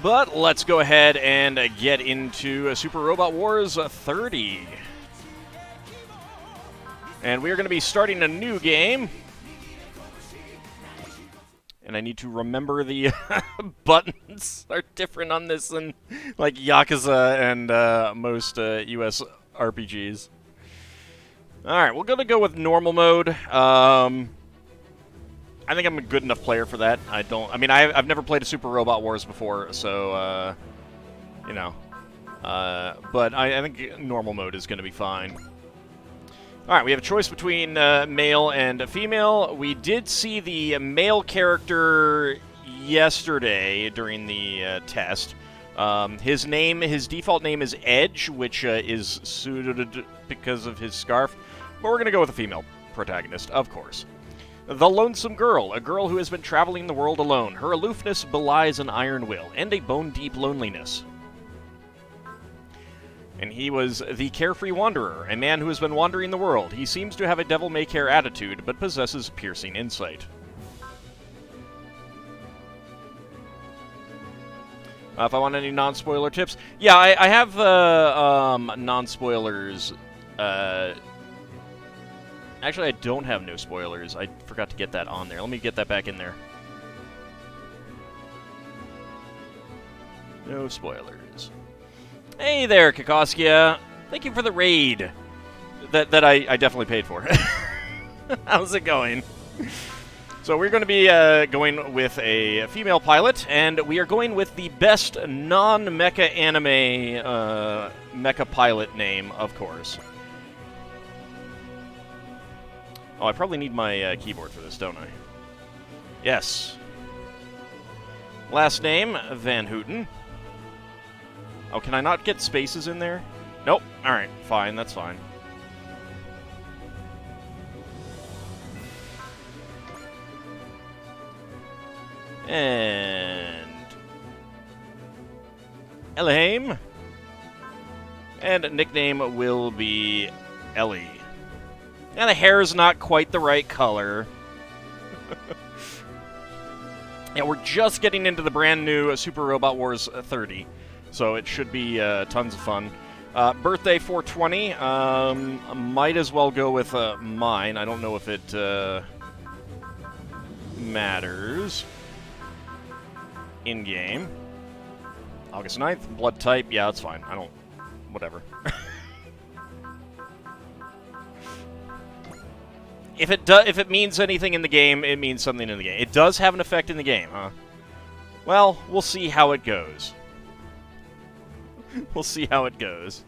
But let's go ahead and get into Super Robot Wars 30. And we are going to be starting a new game. And I need to remember the buttons are different on this than like Yakuza and most US RPGs. Alright, we're going to go with normal mode. I think I'm a good enough player for that. I've never played a Super Robot Wars before, so, you know. But I think normal mode is going to be fine. Alright, we have a choice between male and female. We did see the male character yesterday during the test. His default name is Edge, which is suited because of his scarf. But we're going to go with a female protagonist, of course. The Lonesome Girl, a girl who has been traveling the world alone. Her aloofness belies an iron will and a bone-deep loneliness. And he was the Carefree Wanderer, a man who has been wandering the world. He seems to have a devil-may-care attitude, but possesses piercing insight. If I want any non-spoiler tips... Yeah, I have non-spoilers... Actually, I don't have no spoilers. I forgot to get that on there. Let me get that back in there. No spoilers. Hey there, Kakoskia. Thank you for the raid. That I definitely paid for. How's it going? So we're going to be going with a female pilot, and we are going with the best non-mecha anime mecha pilot name, of course. Oh, I probably need my keyboard for this, don't I? Yes. Last name, Van Houten. Oh, can I not get spaces in there? Nope. Alright, fine, that's fine. And... Elhaim. And nickname will be Elly. And the hair is not quite the right color. Yeah, we're just getting into the brand new Super Robot Wars 30. So it should be tons of fun. Birthday 420. Might as well go with mine. I don't know if it matters. In-game. August 9th. Blood type. Yeah, that's fine. I don't... Whatever. If it means anything in the game, it means something in the game. It does have an effect in the game, huh? Well, we'll see how it goes. We'll see how it goes.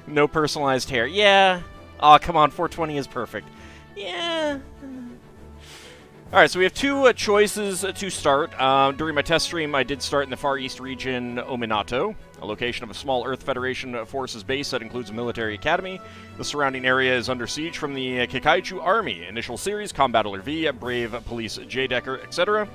No personalized hair. Yeah. Aw, come on, 420 is perfect. Yeah. Alright, so we have two choices to start. During my test stream, I did start in the Far East region, Ominato, a location of a small Earth Federation forces base that includes a military academy. The surrounding area is under siege from the Kikaichu Army. Initial series, Combattler V, Brave Police J. Decker, etc.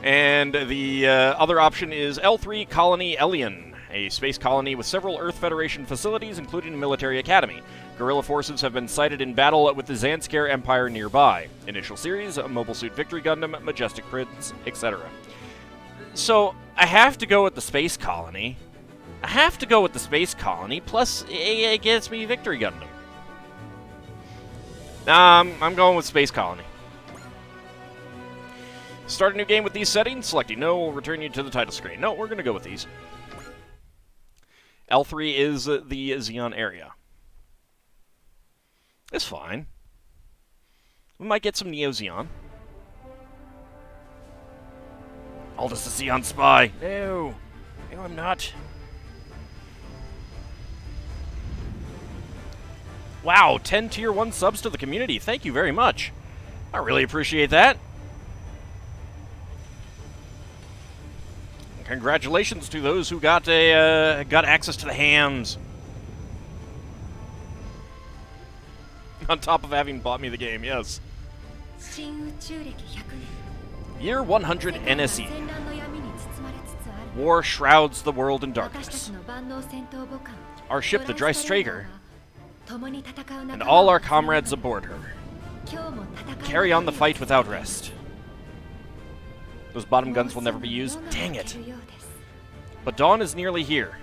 And the other option is L3 Colony Elian, a space colony with several Earth Federation facilities, including a military academy. Guerrilla forces have been sighted in battle with the Zanskare Empire nearby. Initial series, Mobile Suit Victory Gundam, Majestic Prince, etc. So, I have to go with the space colony. Plus it gets me Victory Gundam. I'm going with space colony. Start a new game with these settings. Selecting no will return you to the title screen. No, we're going to go with these. L3 is the Xeon area. It's fine. We might get some Neo Xeon. Aldous the Xeon Spy. No. No, I'm not. Wow, 10 Tier 1 subs to the community. Thank you very much. I really appreciate that. Congratulations to those who got access to the hams. On top of having bought me the game, yes. Year 100 NSE. War shrouds the world in darkness. Our ship, the Drystrager, and all our comrades aboard her carry on the fight without rest. Those bottom guns will never be used. Dang it. But dawn is nearly here.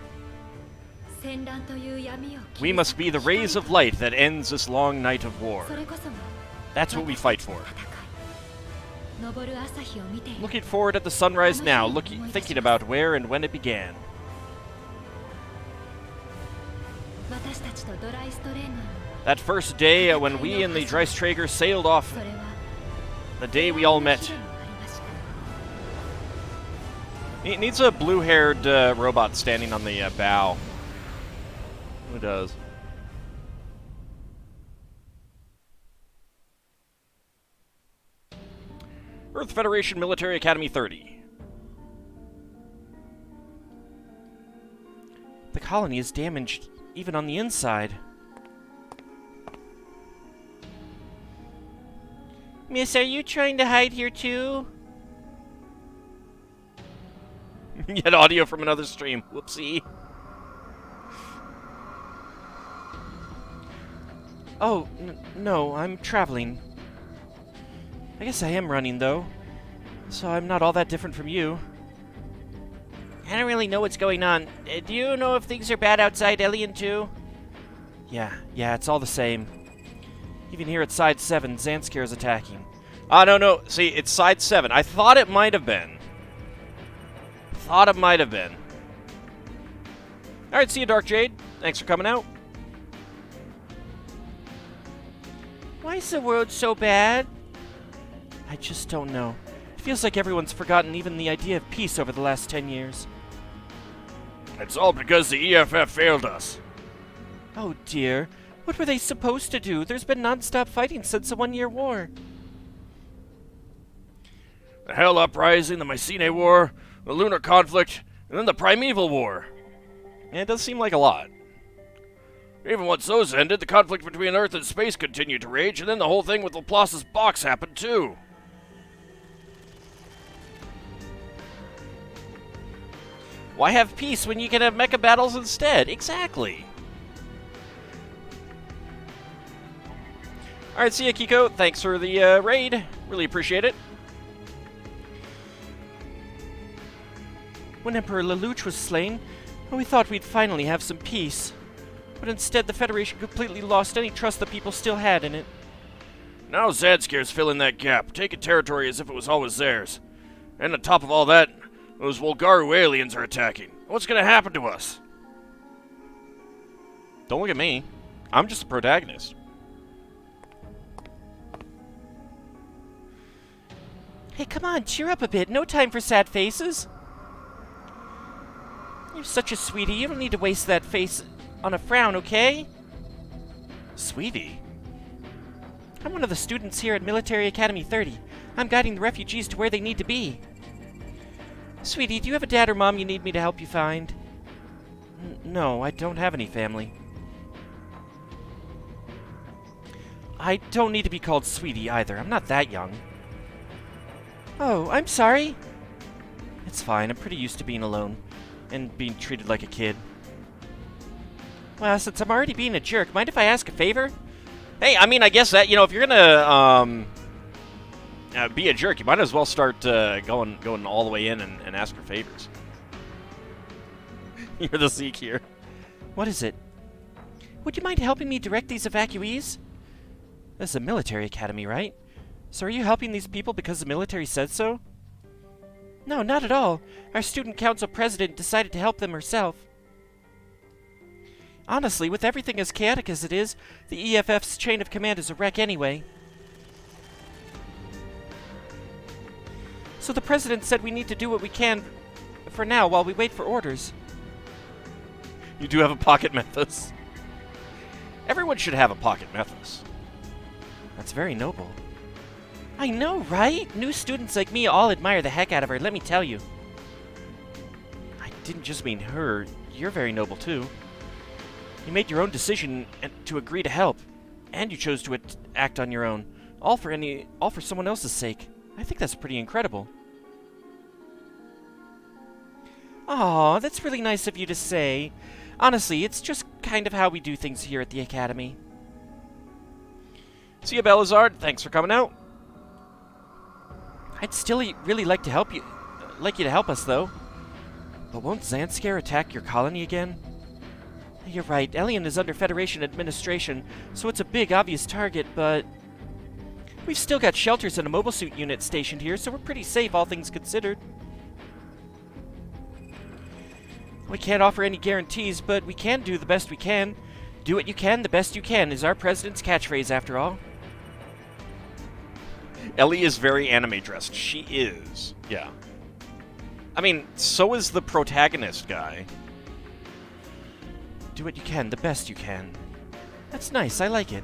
We must be the rays of light that ends this long night of war. That's what we fight for. Looking forward at the sunrise now, thinking about where and when it began. That first day when we and the Drystrager sailed off. The day we all met. It needs a blue-haired robot standing on the bow. Who does? Earth Federation Military Academy 30. The colony is damaged, even on the inside. Miss, are you trying to hide here too? Yet audio from another stream. Whoopsie. Oh, no, I'm traveling. I guess I am running, though. So I'm not all that different from you. I don't really know what's going on. Do you know if things are bad outside Elly too? Yeah, it's all the same. Even here at Side 7, Zanskar is attacking. No. See, it's Side 7. I thought it might have been. Alright, see you, Dark Jade. Thanks for coming out. Why is the world so bad? I just don't know. It feels like everyone's forgotten even the idea of peace over the last 10 years. It's all because the EFF failed us. Oh dear. What were they supposed to do? There's been non-stop fighting since the 1-year war. The Hell Uprising, the Mycenae War, the Lunar Conflict, and then the Primeval War. Yeah, it does seem like a lot. Even once those ended, the conflict between Earth and space continued to rage, and then the whole thing with Laplace's box happened too. Why have peace when you can have mecha battles instead? Exactly. Alright, see ya, Kiko. Thanks for the raid. Really appreciate it. When Emperor Lelouch was slain, we thought we'd finally have some peace. But instead, the Federation completely lost any trust the people still had in it. Now Zadscare's filling that gap, taking territory as if it was always theirs. And on top of all that, those Wolgaru aliens are attacking. What's gonna happen to us? Don't look at me. I'm just the protagonist. Hey, come on, cheer up a bit. No time for sad faces. You're such a sweetie. You don't need to waste that face on a frown, okay? Sweetie? I'm one of the students here at Military Academy 30. I'm guiding the refugees to where they need to be. Sweetie, do you have a dad or mom you need me to help you find? No, I don't have any family. I don't need to be called Sweetie either. I'm not that young. Oh, I'm sorry. It's fine. I'm pretty used to being alone and being treated like a kid. Well, since I'm already being a jerk, mind if I ask a favor? Hey, I mean, I guess that, if you're gonna be a jerk, you might as well start going all the way in and ask for favors. You're the Zeke here. What is it? Would you mind helping me direct these evacuees? This is a military academy, right? So are you helping these people because the military said so? No, not at all. Our student council president decided to help them herself. Honestly, with everything as chaotic as it is, the EFF's chain of command is a wreck anyway. So the president said we need to do what we can for now while we wait for orders. You do have a pocket Methus. Everyone should have a pocket Methus. That's very noble. I know, right? New students like me all admire the heck out of her, let me tell you. I didn't just mean her. You're very noble, too. You made your own decision to agree to help, and you chose to act on your own, all for someone else's sake. I think that's pretty incredible. Aw, that's really nice of you to say. Honestly, it's just kind of how we do things here at the Academy. See ya, Belazard. Thanks for coming out. I'd still really like to help you, like you to help us, though. But won't Zanskare attack your colony again? You're right, Elyon is under Federation administration, so it's a big, obvious target, but... We've still got shelters and a mobile suit unit stationed here, so we're pretty safe, all things considered. We can't offer any guarantees, but we can do the best we can. Do what you can, the best you can, is our president's catchphrase, after all. Elly is very anime dressed. She is. Yeah. I mean, so is the protagonist guy. Do what you can, the best you can. That's nice, I like it.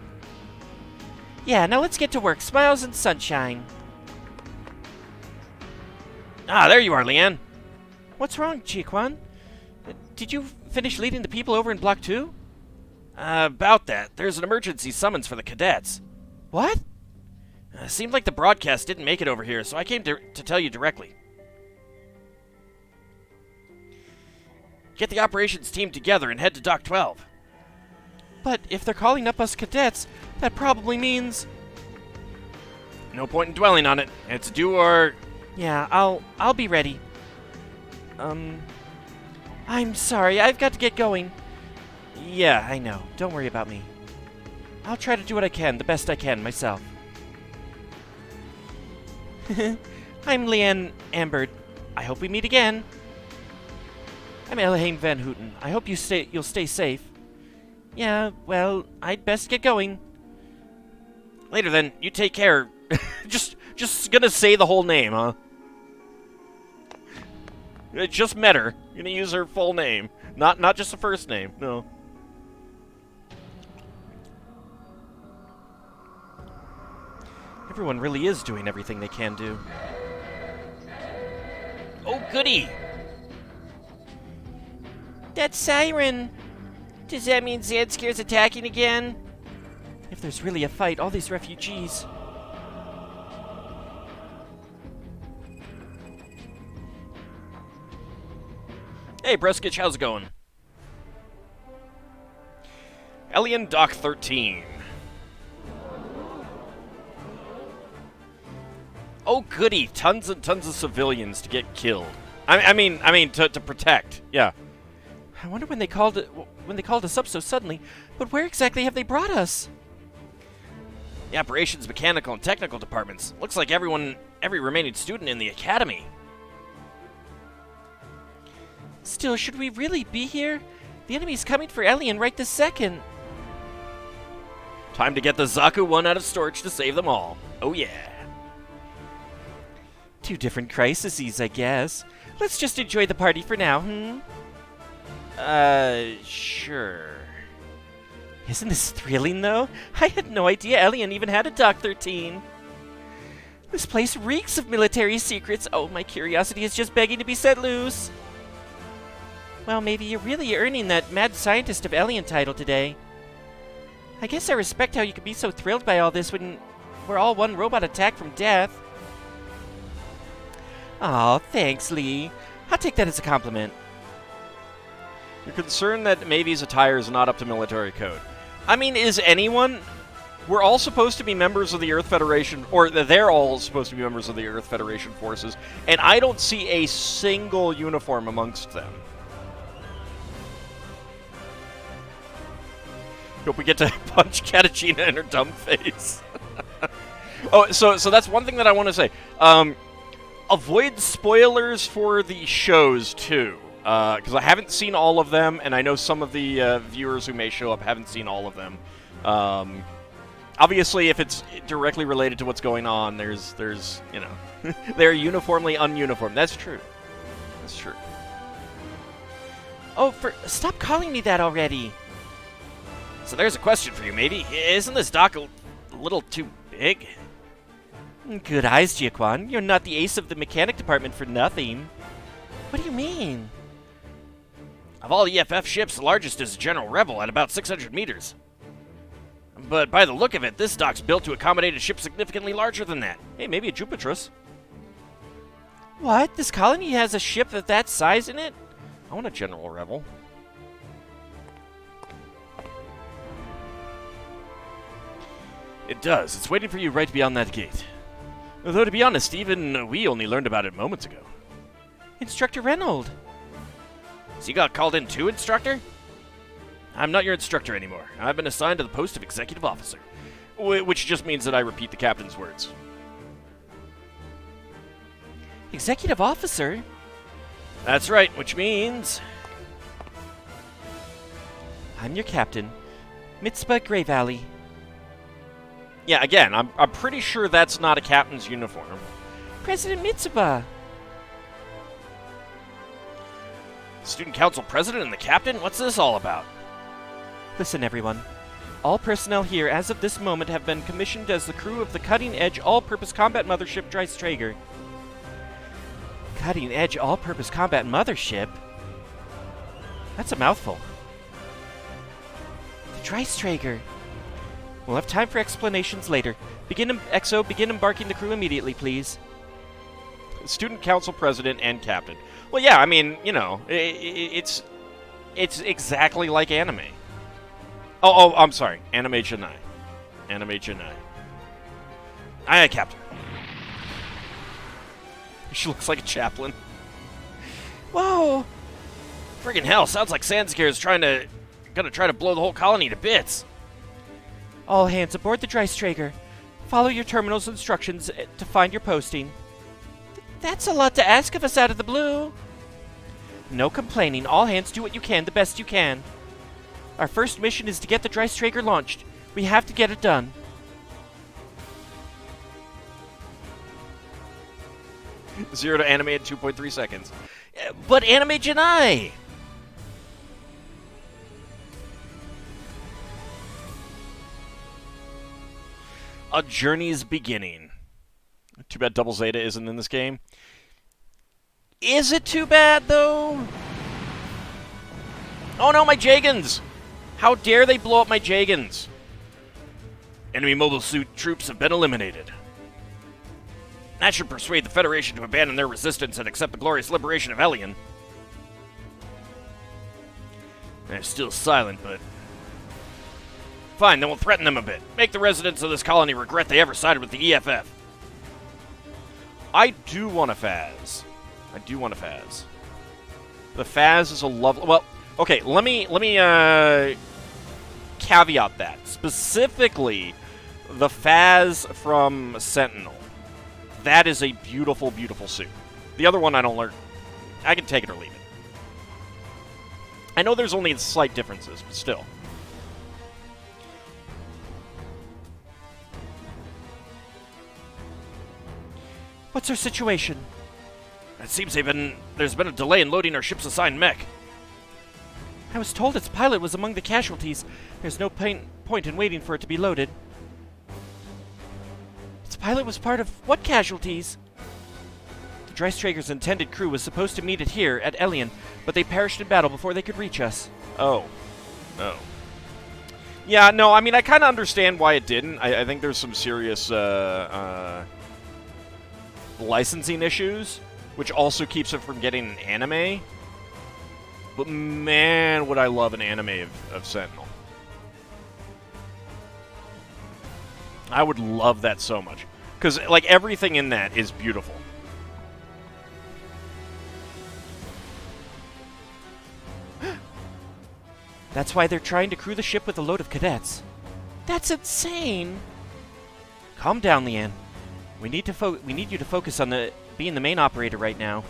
Yeah, now let's get to work. Smiles and sunshine. Ah, there you are, Leanne. What's wrong, Chiquan? Did you finish leading the people over in Block 2? About that. There's an emergency summons for the cadets. What? Seemed like the broadcast didn't make it over here, so I came to tell you directly. Get the operations team together and head to Dock 12. But if they're calling up us cadets, that probably means... No point in dwelling on it. It's do or... Yeah, I'll be ready. I'm sorry, I've got to get going. Yeah, I know. Don't worry about me. I'll try to do what I can, the best I can, myself. I'm Leanne Ambert. I hope we meet again. I'm Elhaim Van Houten. I hope you'll stay safe. Yeah, well, I'd best get going. Later then, you take care. just gonna say the whole name, huh? It just met her. You're gonna use her full name. Not just the first name, no. Everyone really is doing everything they can do. Oh, goody! That siren! Does that mean Zanscare's attacking again? If there's really a fight, all these refugees... Hey, Breskich, how's it going? Elyon Dock 13. Oh, goody! Tons and tons of civilians to get killed. I mean, to protect. Yeah. I wonder when they called us up so suddenly. But where exactly have they brought us? The operations, mechanical, and technical departments. Looks like every remaining student in the academy. Still, should we really be here? The enemy's coming for Elyon right this second. Time to get the Zaku 1 out of storage to save them all. Oh yeah. Two different crises, I guess. Let's just enjoy the party for now, Sure. Isn't this thrilling, though? I had no idea Elyon even had a Dock 13. This place reeks of military secrets. Oh, my curiosity is just begging to be set loose. Well, maybe you're really earning that Mad Scientist of Elyon title today. I guess I respect how you could be so thrilled by all this when we're all one robot attack from death. Aw, thanks, Lee. I'll take that as a compliment. You're concerned that Mavy's attire is not up to military code. I mean, is anyone... We're all supposed to be members of the Earth Federation, or they're all supposed to be members of the Earth Federation forces, and I don't see a single uniform amongst them. Hope we get to punch Katachina in her dumb face. Oh, so that's one thing that I want to say. Avoid spoilers for the shows, too. Because I haven't seen all of them, and I know some of the viewers who may show up haven't seen all of them. Obviously, if it's directly related to what's going on, there's you know, they're uniformly ununiform. That's true. That's true. Oh, stop calling me that already. So there's a question for you, matey. Isn't this dock a little too big? Good eyes, Jiaquan. You're not the ace of the mechanic department for nothing. What do you mean? Of all EFF ships, the largest is General Rebel at about 600 meters. But by the look of it, this dock's built to accommodate a ship significantly larger than that. Hey, maybe a Jupitrus. What? This colony has a ship of that size in it? I want a General Rebel. It does. It's waiting for you right beyond that gate. Though, to be honest, even we only learned about it moments ago. Instructor Reynolds. So you got called in too, Instructor? I'm not your instructor anymore. I've been assigned to the post of Executive Officer. Which just means that I repeat the captain's words. Executive Officer? That's right, which means... I'm your captain, Mitzvah Grey Valley. Yeah, again, I'm pretty sure that's not a captain's uniform. President Mitzvah. Student Council President and the Captain? What's this all about? Listen, everyone. All personnel here as of this moment have been commissioned as the crew of the cutting-edge all-purpose combat mothership Drystrager. Cutting-edge all-purpose combat mothership? That's a mouthful. The Drystrager. We'll have time for explanations later. Begin embarking the crew immediately, please. Student Council President and Captain. Well, yeah, I mean, you know, it's exactly like anime. Oh, I'm sorry. Anime Janai. Anime Janai. Aye, Captain. She looks like a chaplain. Whoa! Friggin' hell, sounds like Sandscare's gonna try to blow the whole colony to bits. All hands aboard the Drystrager. Follow your terminal's instructions to find your posting. That's a lot to ask of us out of the blue. No complaining. All hands do what you can, the best you can. Our first mission is to get the Drystrager launched. We have to get it done. Zero to anime in 2.3 seconds. But Anime Janai! A journey's beginning. Too bad Double Zeta isn't in this game. Is it too bad, though? Oh no, my Jagans! How dare they blow up my Jagans? Enemy mobile suit troops have been eliminated. That should persuade the Federation to abandon their resistance and accept the glorious liberation of Elly. They're still silent, but... Fine, then we'll threaten them a bit. Make the residents of this colony regret they ever sided with the EFF. I do want a Faz. I do want a Faz. The Faz is a lovely... Well, okay, let me caveat that. Specifically, the Faz from Sentinel. That is a beautiful, beautiful suit. The other one I don't learn. I can take it or leave it. I know there's only slight differences, but still. What's our situation? It seems there's been a delay in loading our ship's assigned mech. I was told its pilot was among the casualties. There's no point in waiting for it to be loaded. Its pilot was part of what casualties? The Drystrager's intended crew was supposed to meet it here at Elly, but they perished in battle before they could reach us. Oh. Oh. Yeah, no, I mean, I kind of understand why it didn't. I think there's some serious licensing issues, which also keeps it from getting an anime. But man, would I love an anime of Sentinel. I would love that so much. Because, like, everything in that is beautiful. That's why they're trying to crew the ship with a load of cadets. That's insane! Calm down, Leanne. We need you to focus on being the main operator right now.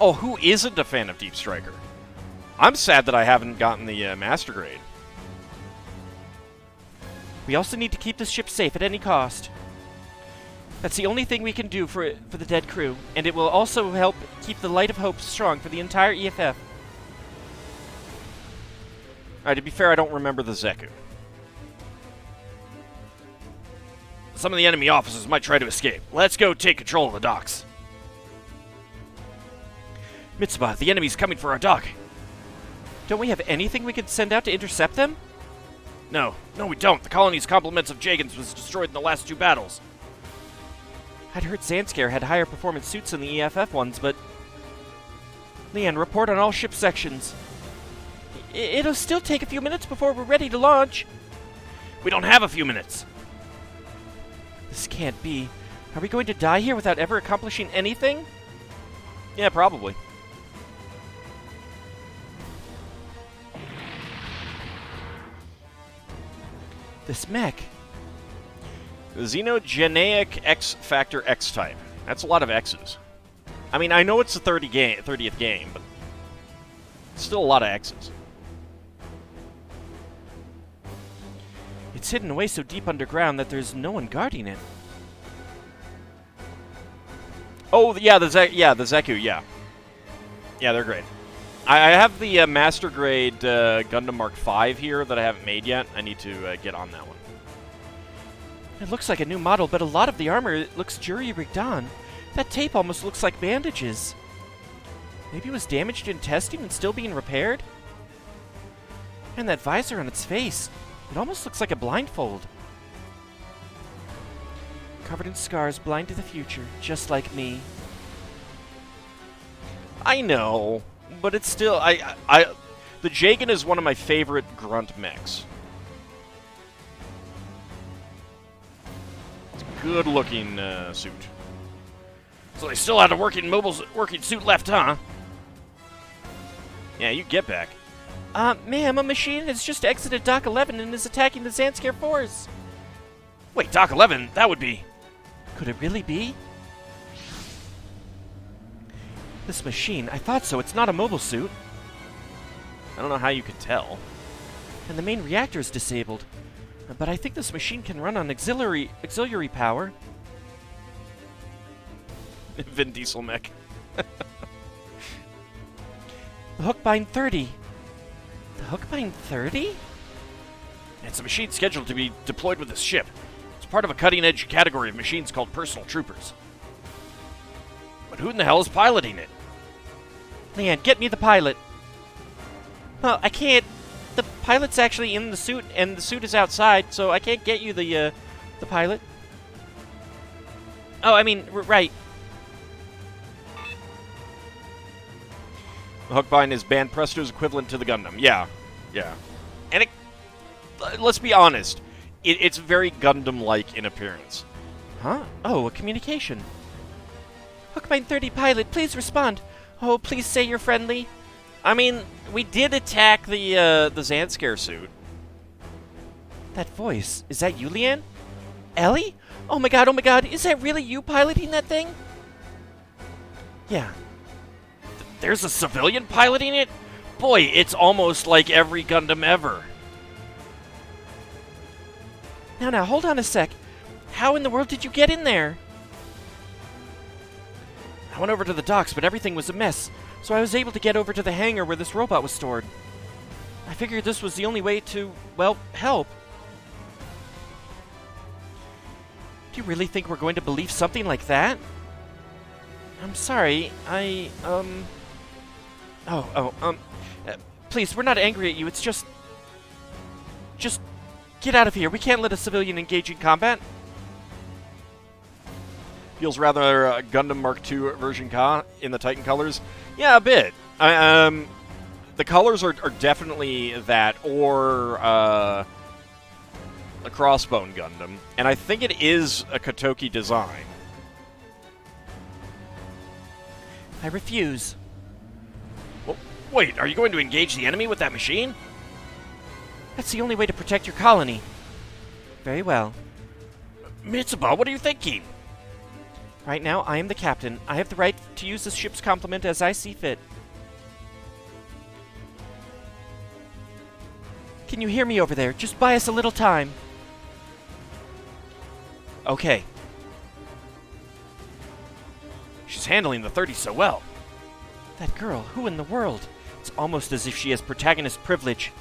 Oh, who isn't a fan of Deep Striker? I'm sad that I haven't gotten the Master Grade. We also need to keep this ship safe at any cost. That's the only thing we can do for the dead crew, and it will also help keep the light of hope strong for the entire EFF. Alright, to be fair, I don't remember the Zeku. Some of the enemy officers might try to escape. Let's go take control of the docks. Mitzvah, the enemy's coming for our dock. Don't we have anything we could send out to intercept them? No, we don't. The colony's complements of Jagans was destroyed in the last 2 battles. I'd heard Zandscare had higher performance suits than the EFF ones, but... Leanne, report on all ship sections. It'll still take a few minutes before we're ready to launch. We don't have a few minutes. This can't be. Are we going to die here without ever accomplishing anything? Yeah, probably. This mech. Xenogeneic X Factor X type. That's a lot of X's. I mean, I know it's the 30th game, but it's still a lot of X's. It's hidden away so deep underground that there's no one guarding it. Oh, yeah, the Zeku, yeah. Yeah, they're great. I have the Master Grade Gundam Mark V here that I haven't made yet. I need to get on that one. It looks like a new model, but a lot of the armor looks jury-rigged on. That tape almost looks like bandages. Maybe it was damaged in testing and still being repaired? And that visor on its face. It almost looks like a blindfold. Covered in scars, blind to the future, just like me. I know, but it's still... the Jagan is one of my favorite grunt mechs. It's a good-looking suit. So they still had a working suit left, huh? Yeah, you get back. Ma'am, a machine has just exited Dock 11 and is attacking the Zanskare force. Wait, Dock 11? That would be... Could it really be? This machine, I thought so. It's not a mobile suit. I don't know how you could tell. And the main reactor is disabled. But I think this machine can run on auxiliary power. Vin Diesel mech. The Huckbein 30. The Huckbein 30? It's a machine scheduled to be deployed with this ship. It's part of a cutting-edge category of machines called personal troopers. But who in the hell is piloting it? Leanne, get me the pilot. Well, I can't. The pilot's actually in the suit, and the suit is outside, so I can't get you the pilot. Oh, I mean, right. The Huckbein is Band Presto's equivalent to the Gundam. Yeah. And let's be honest, it's very Gundam-like in appearance. Huh? Oh, a communication. Huckbein 30 pilot, please respond. Oh, please say you're friendly. I mean, we did attack the Zanskare suit. That voice, is that you, Leanne? Elly? Oh my god, is that really you piloting that thing? Yeah. There's a civilian piloting it? Boy, it's almost like every Gundam ever. Now, hold on a sec. How in the world did you get in there? I went over to the docks, but everything was a mess, so I was able to get over to the hangar where this robot was stored. I figured this was the only way to, well, help. Do you really think we're going to believe something like that? I'm sorry, please, we're not angry at you, it's just get out of here. We can't let a civilian engage in combat. Feels rather Gundam Mark II version Ka in the Titan colors. Yeah, a bit. The colors are definitely that, or a Crossbone Gundam. And I think it is a Kotoki design. I refuse. Well, wait, are you going to engage the enemy with that machine? That's the only way to protect your colony. Very well. Mitsuba, what are you thinking? Right now, I am the captain. I have the right to use this ship's complement as I see fit. Can you hear me over there? Just buy us a little time. Okay. She's handling the 30 so well. That girl, who in the world? It's almost as if she has protagonist privilege.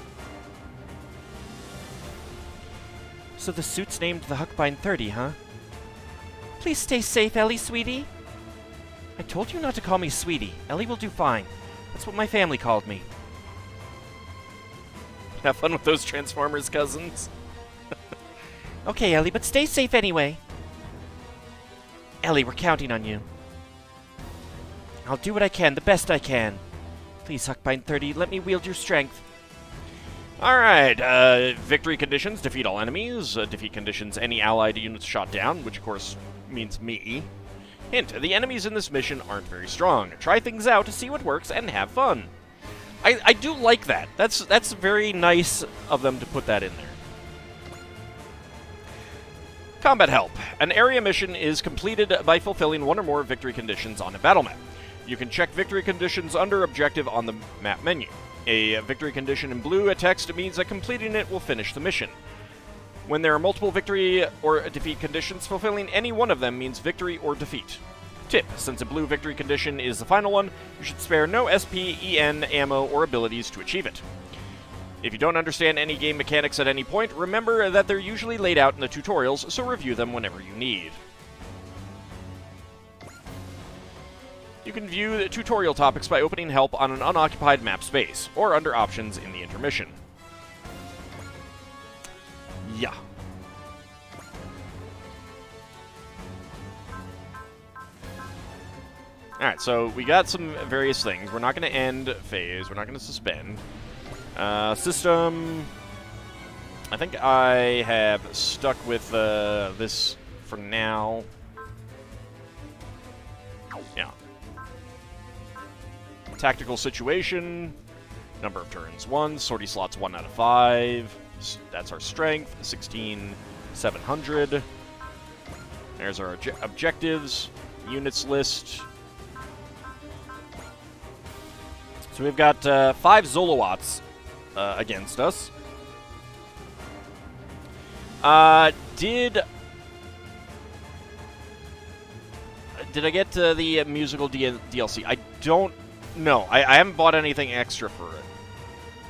So the suit's named the Huckbein 30, huh? Please stay safe, Elly, sweetie. I told you not to call me sweetie. Elly will do fine. That's what my family called me. Have fun with those Transformers cousins. Okay, Elly, but stay safe anyway. Elly, we're counting on you. I'll do what I can, the best I can. Please, Huckbein 30, let me wield your strength. Alright, victory conditions, defeat all enemies. Defeat conditions, any allied units shot down, which of course means me. Hint, the enemies in this mission aren't very strong. Try things out to see what works and have fun. I do like that. That's very nice of them to put that in there. Combat help. An area mission is completed by fulfilling one or more victory conditions on a battle map. You can check victory conditions under objective on the map menu. A victory condition in blue text means that completing it will finish the mission. When there are multiple victory or defeat conditions, fulfilling any one of them means victory or defeat. Tip, since a blue victory condition is the final one, you should spare no SP, EN, ammo, or abilities to achieve it. If you don't understand any game mechanics at any point, remember that they're usually laid out in the tutorials, so review them whenever you need. You can view the tutorial topics by opening help on an unoccupied map space, or under options in the intermission. Yeah. Alright, so we got some various things. We're not going to end phase. We're not going to suspend. System. I think I have stuck with this for now. Yeah. Tactical situation. Number of turns 1. Sortie slots 1 out of 5. That's our strength. 16,700. There's our objectives. Units list. So we've got 5 Zolowats against us. Did I get the musical DLC? I don't know. I haven't bought anything extra for it.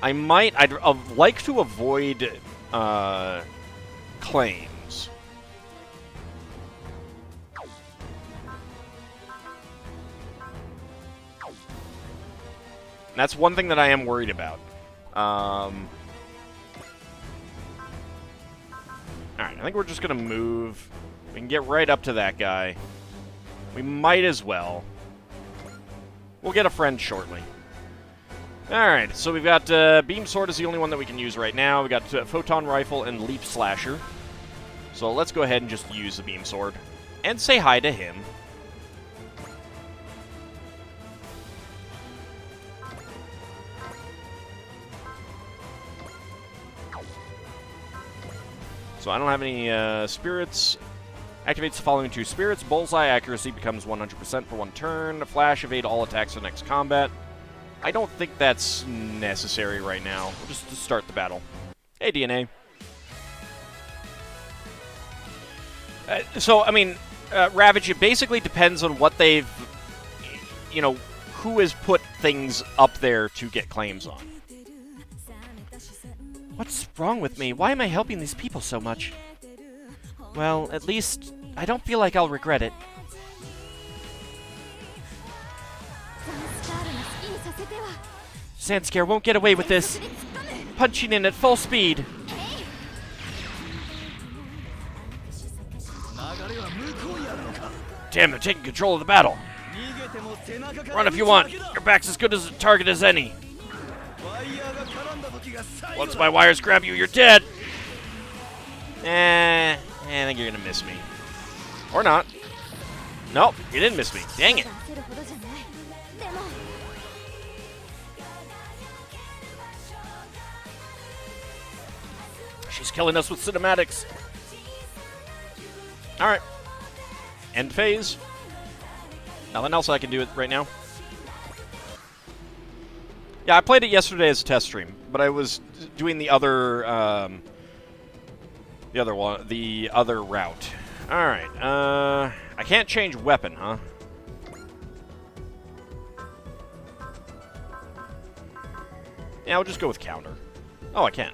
I might. I'd like to avoid claims. That's one thing that I am worried about. Alright, I think we're just going to move. We can get right up to that guy. We might as well. We'll get a friend shortly. Alright, so we've got Beam Sword is the only one that we can use right now. We've got Photon Rifle and Leap Slasher. So let's go ahead and just use the Beam Sword. And say hi to him. So I don't have any spirits. Activates the following 2 spirits. Bullseye accuracy becomes 100% for 1 turn. Flash evade all attacks for next combat. I don't think that's necessary right now. We'll just start the battle. Hey, DNA. So, I mean, Ravage, it basically depends on what they've... You know, who has put things up there to get claims on. What's wrong with me? Why am I helping these people so much? Well, at least I don't feel like I'll regret it. Sandscare won't get away with this. Punching in at full speed. Damn, they're taking control of the battle. Run if you want. Your back's as good as a target as any. Once my wires grab you, you're dead. I think you're gonna miss me. Or not. Nope, you didn't miss me. Dang it. She's killing us with cinematics. Alright. End phase. Nothing else I can do it right now. Yeah, I played it yesterday as a test stream, but I was doing the other route. Alright, I can't change weapon, huh? Yeah, I'll just go with counter. Oh, I can.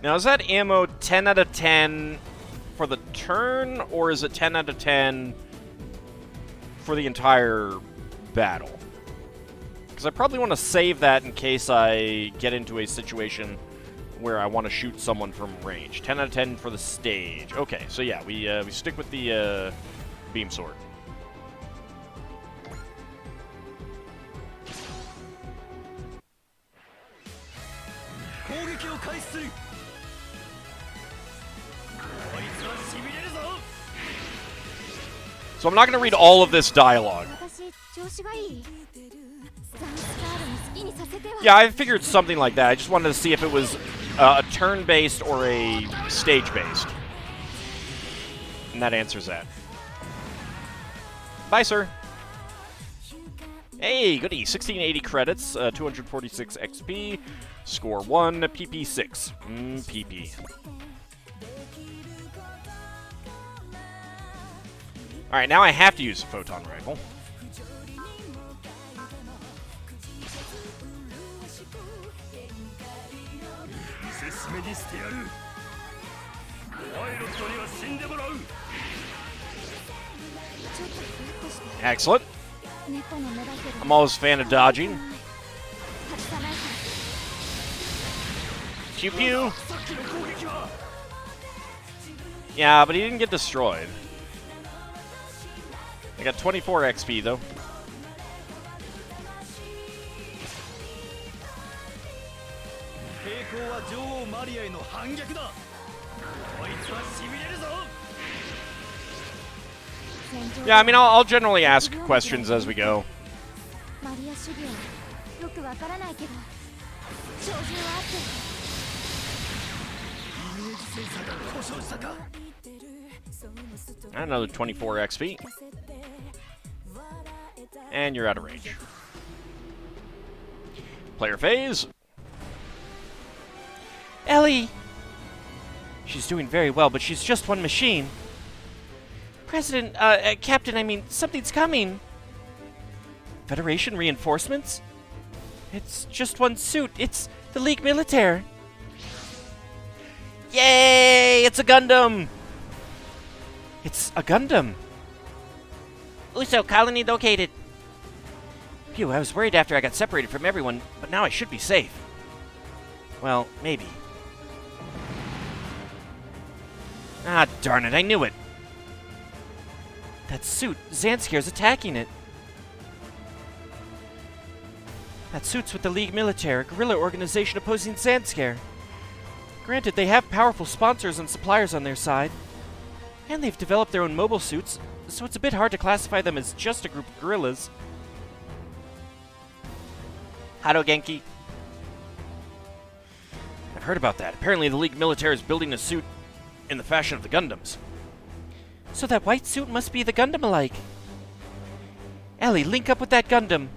Now, is that ammo 10 out of 10 for the turn, or is it 10 out of 10 for the entire battle? Because I probably want to save that in case I get into a situation where I want to shoot someone from range. 10 out of 10 for the stage. Okay, so yeah, we stick with the beam sword. So I'm not going to read all of this dialogue. Yeah, I figured something like that. I just wanted to see if it was a turn-based or a stage-based. And that answers that. Bye, sir. Hey, goody. 1680 credits, 246 XP, score 1, PP6. PP. Alright, now I have to use a photon rifle. Excellent. I'm always a fan of dodging. Pew pew. Yeah, but he didn't get destroyed. I got 24 XP though. Yeah, I mean, I'll generally ask questions as we go. Another 24 XP. And you're out of range. Player phase. Elly! She's doing very well, but she's just one machine. Captain, I mean, something's coming. Federation reinforcements? It's just one suit. It's the League Militaire. Yay! It's a Gundam! It's a Gundam. Uso, colony located. Phew, I was worried after I got separated from everyone, but now I should be safe. Well, maybe. Ah, darn it, I knew it. That suit, Zanscare's attacking it. That suit's with the League Militaire, a guerrilla organization opposing Zanscare. Granted, they have powerful sponsors and suppliers on their side, and they've developed their own mobile suits, so it's a bit hard to classify them as just a group of guerrillas. Hado Genki. I've heard about that. Apparently the League Militaire is building a suit in the fashion of the Gundams. So that white suit must be the Gundam-alike. Elly, link up with that Gundam.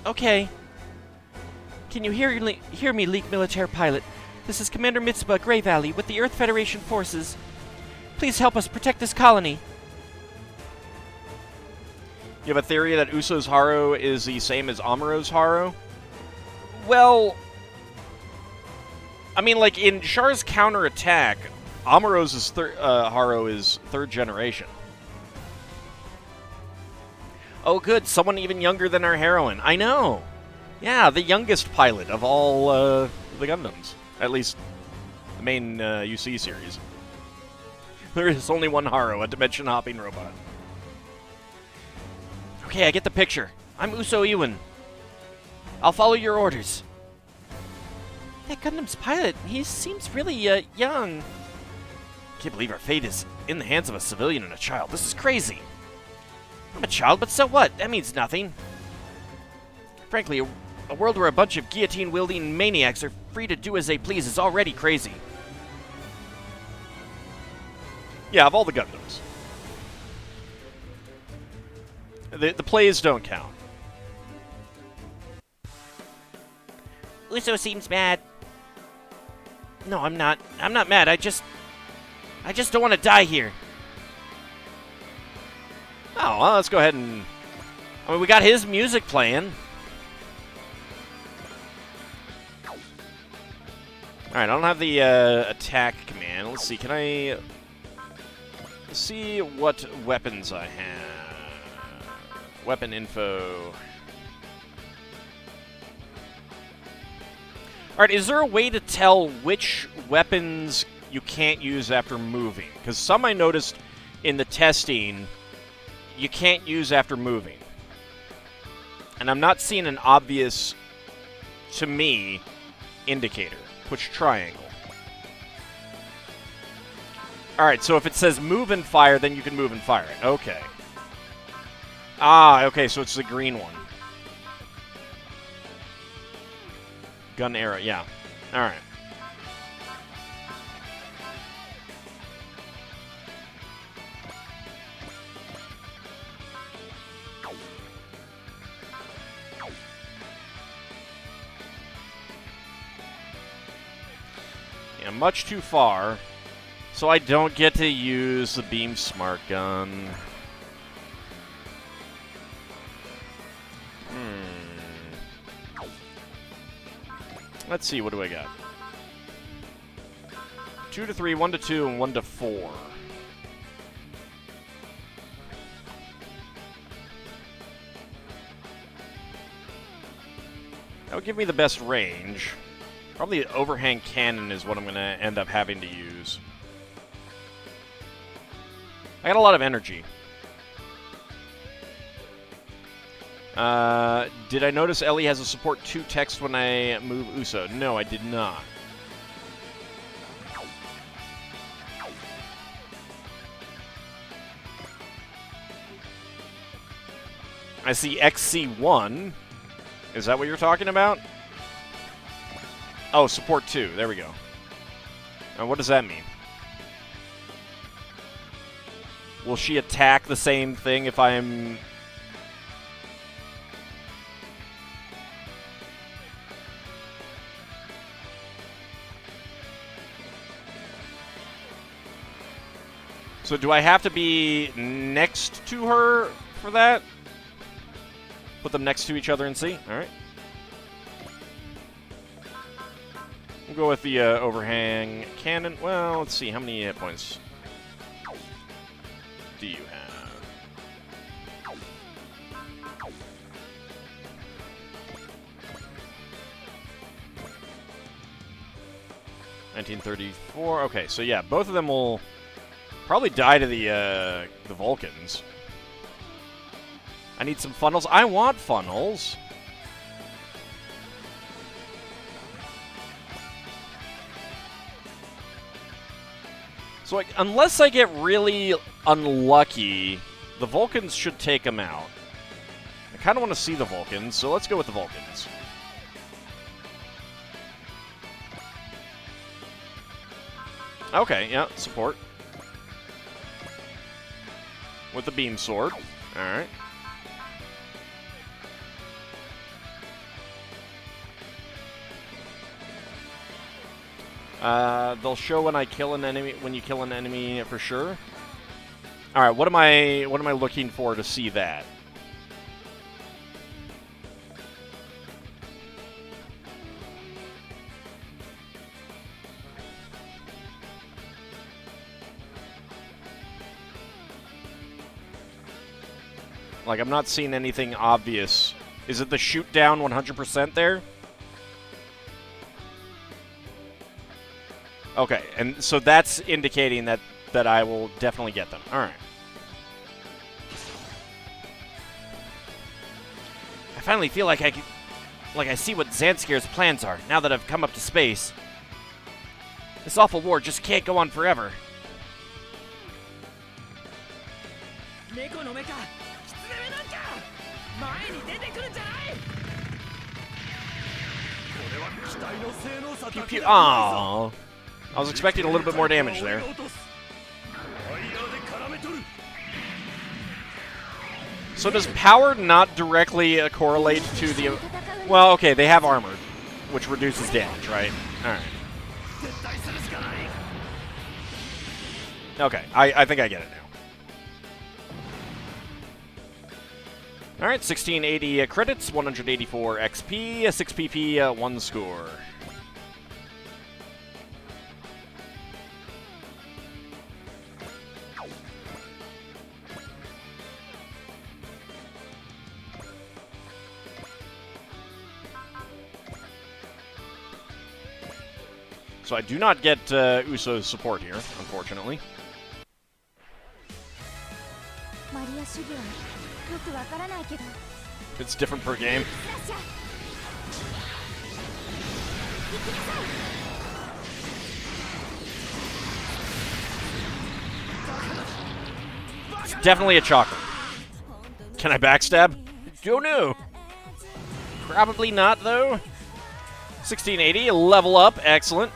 Okay. Can you hear me, League Militaire pilot? This is Commander Mitsuba, Grey Valley, with the Earth Federation forces. Please help us protect this colony. You have a theory that Uso's Haro is the same as Amuro's Haro? Well, I mean, like, in Char's counterattack, Amuro's Haro is 3rd generation. Oh, good. Someone even younger than our heroine. I know. Yeah, the youngest pilot of all the Gundams. At least the main UC series. There is only one Haro, a dimension-hopping robot. Okay, I get the picture. I'm Uso Ewin. I'll follow your orders. That Gundam's pilot, he seems really, young. Can't believe our fate is in the hands of a civilian and a child. This is crazy. I'm a child, but so what? That means nothing. Frankly, a world where a bunch of guillotine-wielding maniacs are free to do as they please is already crazy. Yeah, of all the Gundams. The plays don't count. Uso seems mad. No, I'm not. I'm not mad. I just don't want to die here. Oh, well, let's go ahead and... I mean, we got his music playing. Alright, I don't have the attack command. Let's see, can I... see what weapons I have. Weapon info. Alright, is there a way to tell which weapons you can't use after moving? Because some I noticed in the testing you can't use after moving. And I'm not seeing an obvious, to me, indicator. Push triangle. Alright, so if it says move and fire, then you can move and fire it. Okay. Ah, okay, so it's the green one. Gun arrow, yeah. Alright. Yeah, much too far. So I don't get to use the beam smart gun. Let's see, what do I got? 2 to 3, 1 to 2, and 1 to 4. That would give me the best range. Probably the overhang cannon is what I'm going to end up having to use. I got a lot of energy. Did I notice Elly has a support 2 text when I move Uso? No, I did not. I see XC1. Is that what you're talking about? Oh, support 2. There we go. Now, what does that mean? Will she attack the same thing if I'm... So do I have to be next to her for that? Put them next to each other and see? Alright. We'll go with the overhang cannon. Well, let's see. How many hit points do you have? $1934. Okay, so yeah, both of them will probably die to the Vulcans. I need some funnels. I want funnels. So, like, unless I get really unlucky, the Vulcans should take them out. I kind of want to see the Vulcans, so let's go with the Vulcans. Okay, yeah, support. With the beam sword. Alright. They'll show when I kill an enemy, when you kill an enemy for sure. Alright, what am I looking for to see that? Like, I'm not seeing anything obvious. Is it the shoot down 100% there? Okay, and so that's indicating that I will definitely get them. All right. I finally feel like I see what Zanskir's plans are now that I've come up to space. This awful war just can't go on forever. Pew pew. Aww. I was expecting a little bit more damage there. So does power not directly correlate to the... Well, okay, they have armor, which reduces damage, right? Alright. Okay, I think I get it now. Alright, 1680 credits, 184 XP, 6 PP, 1 score. So I do not get Uso's support here, unfortunately. It's different per game. It's definitely a chocolate. Can I backstab? Don't know. Probably not, though. 1680, level up. Excellent.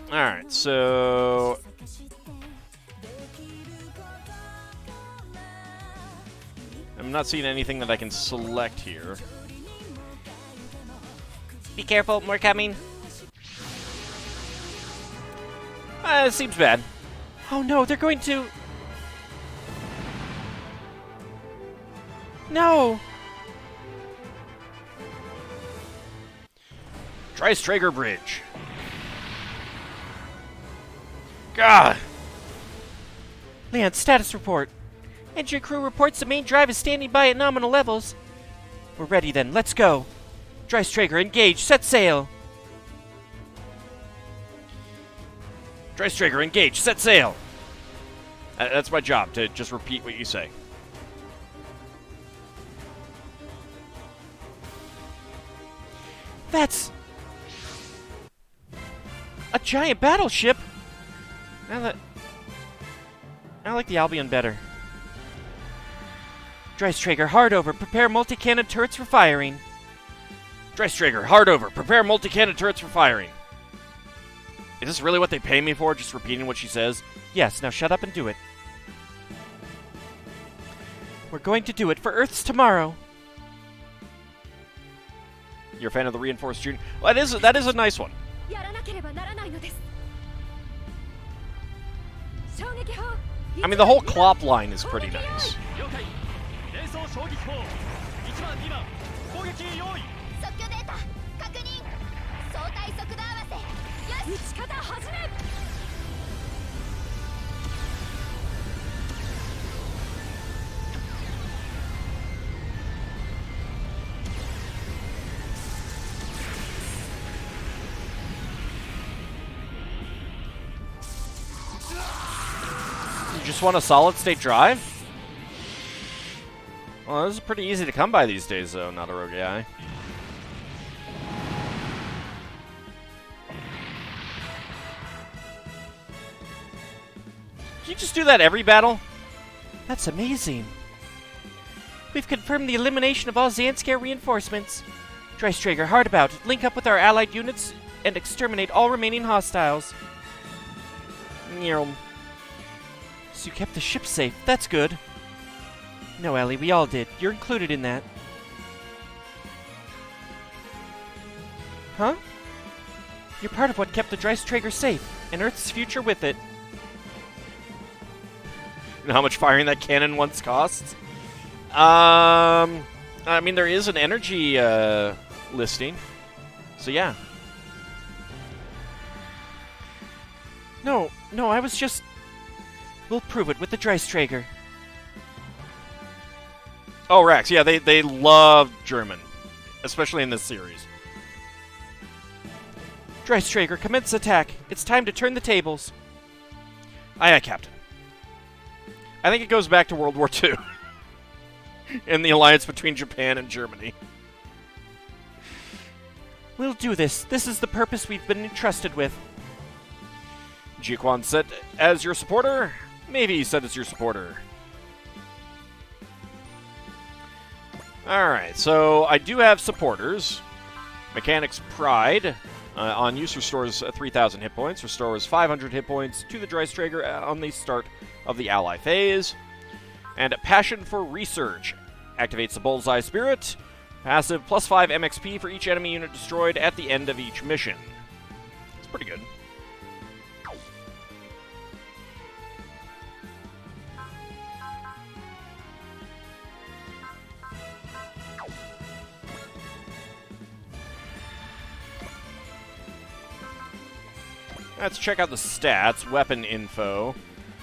Alright, so... I'm not seeing anything that I can select here. Be careful, more coming. It seems bad. Oh no, they're going to... No! Drystrager Bridge. God! Leon, status report. Engine crew reports the main drive is standing by at nominal levels. We're ready then, let's go. Drystrager, engage, set sail. Drystrager, engage, set sail! That's my job, to just repeat what you say. That's... a giant battleship! I like the Albion better. Drystrager, hard over. Prepare multi-cannon turrets for firing. Drystrager, hard over. Prepare multi-cannon turrets for firing. Is this really what they pay me for, just repeating what she says? Yes, now shut up and do it. We're going to do it for Earth's tomorrow. You're a fan of the reinforced junior? Well, that is a nice one. I mean, the whole Klopp line is pretty nice. You just want a solid-state drive? Well, this is pretty easy to come by these days, though, not a rogue AI. Can you just do that every battle? That's amazing. We've confirmed the elimination of all Zanskar reinforcements. Drystrager, hard about. Link up with our allied units and exterminate all remaining hostiles. Nyerm. So you kept the ship safe. That's good. No, Elly, we all did. You're included in that. Huh? You're part of what kept the Drystrager safe, and Earth's future with it. You know how much firing that cannon once costs? I mean, there is an energy listing. So, yeah. No, I was just... We'll prove it with the Drystrager. Oh, Rex, yeah, they love German. Especially in this series. Drystrager, commence attack. It's time to turn the tables. Aye, aye, Captain. I think it goes back to World War II. And the alliance between Japan and Germany. We'll do this. This is the purpose we've been entrusted with. Jiquan said as your supporter? Maybe he said as your supporter. Alright, so I do have supporters. Mechanic's Pride on use restores 3,000 hit points, restores 500 hit points to the Drystrager on the start of the ally phase. And Passion for Research activates the Bullseye Spirit. Passive +5 MXP for each enemy unit destroyed at the end of each mission. It's pretty good. Let's check out the stats. Weapon info.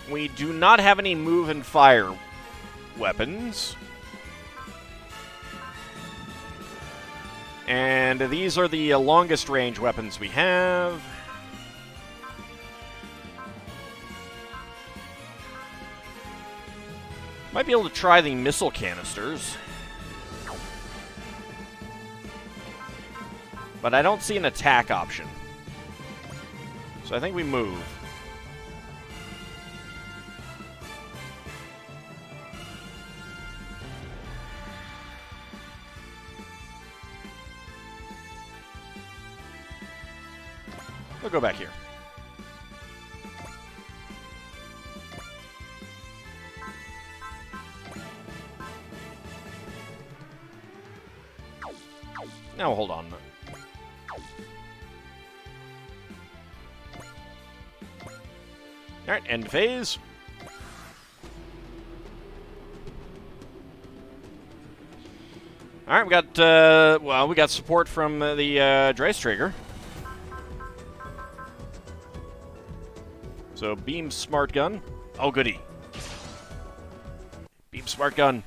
We do not have any move and fire weapons. And these are the longest range weapons we have. Might be able to try the missile canisters. But I don't see an attack option. So I think we move. We'll go back here. Now hold on. Alright, end phase. Alright, we got, well, we got support from the Drystrager. So, beam smart gun. Oh, goody. Beam smart gun.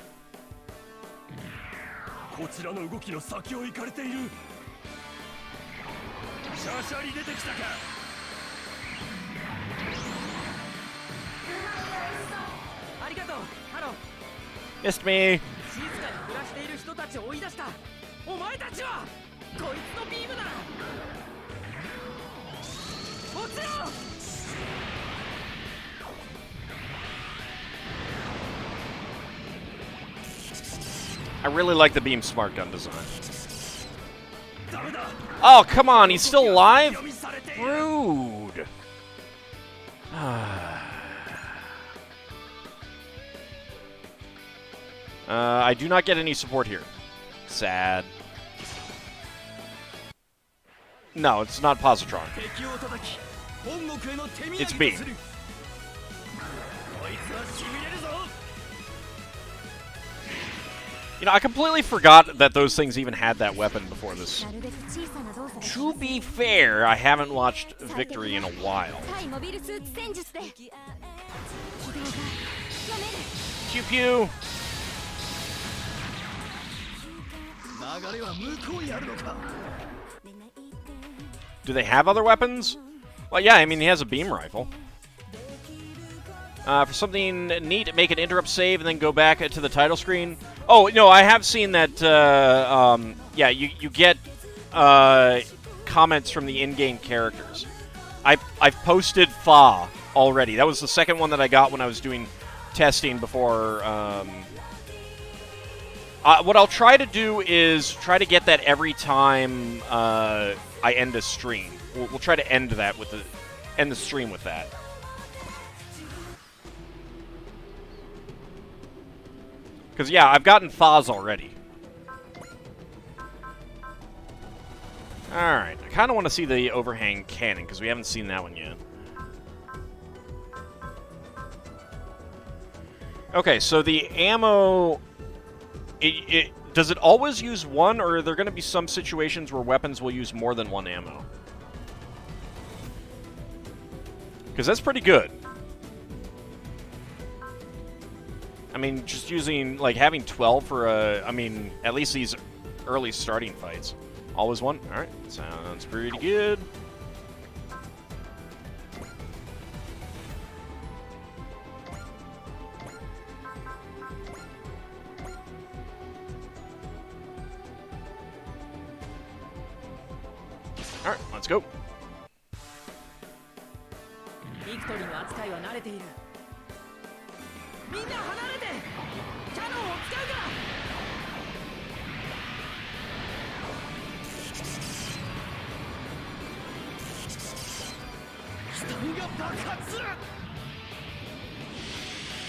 Missed me. I really like the beam smart gun design. Oh, come on, he's still alive? Rude. I do not get any support here. Sad. No, it's not Positron. It's B. You know, I completely forgot that those things even had that weapon before this. To be fair, I haven't watched Victory in a while. Pew pew! Do they have other weapons? Well, yeah, I mean, he has a beam rifle. For something neat, make an interrupt save and then go back to the title screen. Oh, no, I have seen that, yeah, you get comments from the in-game characters. I've posted Fa already. That was the second one that I got when I was doing testing before. What I'll try to do is try to get that every time I end a stream. We'll try to end that with end the stream with that. Because, yeah, I've gotten Thaz already. Alright, I kind of want to see the overhang cannon, because we haven't seen that one yet. Okay, so the ammo... does it always use one, or are there going to be some situations where weapons will use more than one ammo? Because that's pretty good. I mean, just using, like, having 12 for I mean, at least these early starting fights. Always one? Alright, sounds pretty good. Alright, let's go.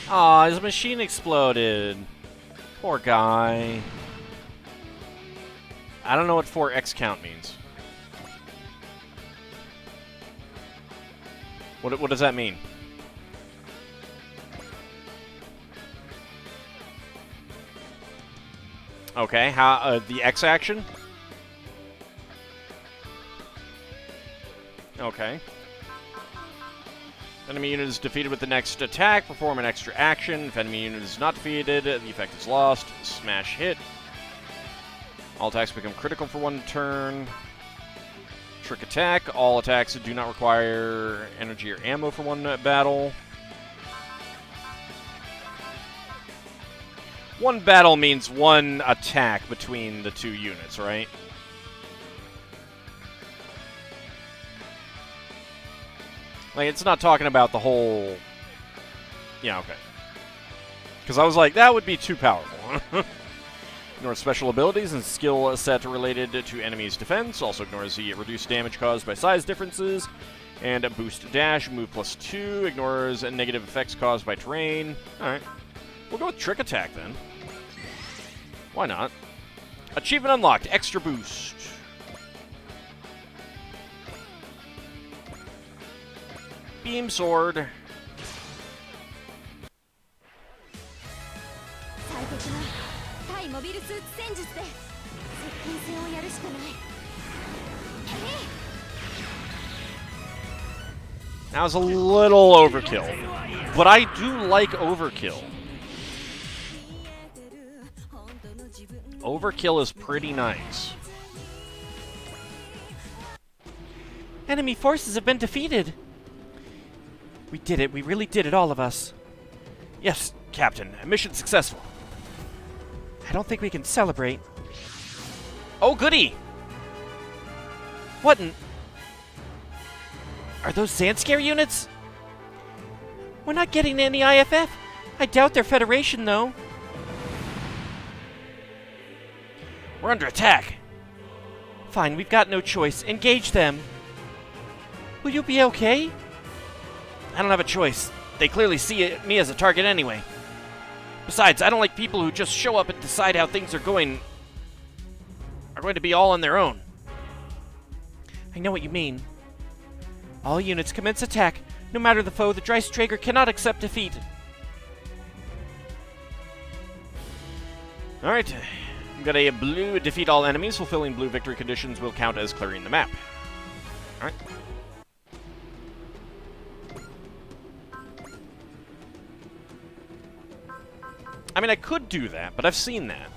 Aw, his machine exploded. Poor guy. I don't know what 4x count means. What does that mean? Okay, how the X action? Okay. Enemy unit is defeated with the next attack. Perform an extra action. If enemy unit is not defeated, the effect is lost. Smash hit. All attacks become critical for one turn. Trick attack. All attacks do not require energy or ammo for one battle. One battle means one attack between the two units, right? Like, it's not talking about the whole... Yeah, okay. Because I was like, that would be too powerful. Ignores special abilities and skill set related to enemies' defense. Also ignores the reduced damage caused by size differences. And a boost dash, move +2. Ignores negative effects caused by terrain. Alright. We'll go with Trick Attack then. Why not? Achievement unlocked. Extra boost. Beam Sword. That was a little overkill, but I do like overkill. Overkill is pretty nice. Enemy forces have been defeated. We did it. We really did it, all of us. Yes, Captain. Mission successful. I don't think we can celebrate. Oh, goody! What in... Are those Zandscare units? We're not getting any IFF. I doubt they're Federation, though. We're under attack. Fine, we've got no choice. Engage them. Will you be okay? I don't have a choice. They clearly see me as a target anyway. Besides, I don't like people who just show up and decide how things are going to be all on their own. I know what you mean. All units commence attack. No matter the foe, the Drystrager cannot accept defeat. Alright. We've got a blue defeat all enemies. Fulfilling blue victory conditions will count as clearing the map. Alright. I mean, I could do that, but I've seen that.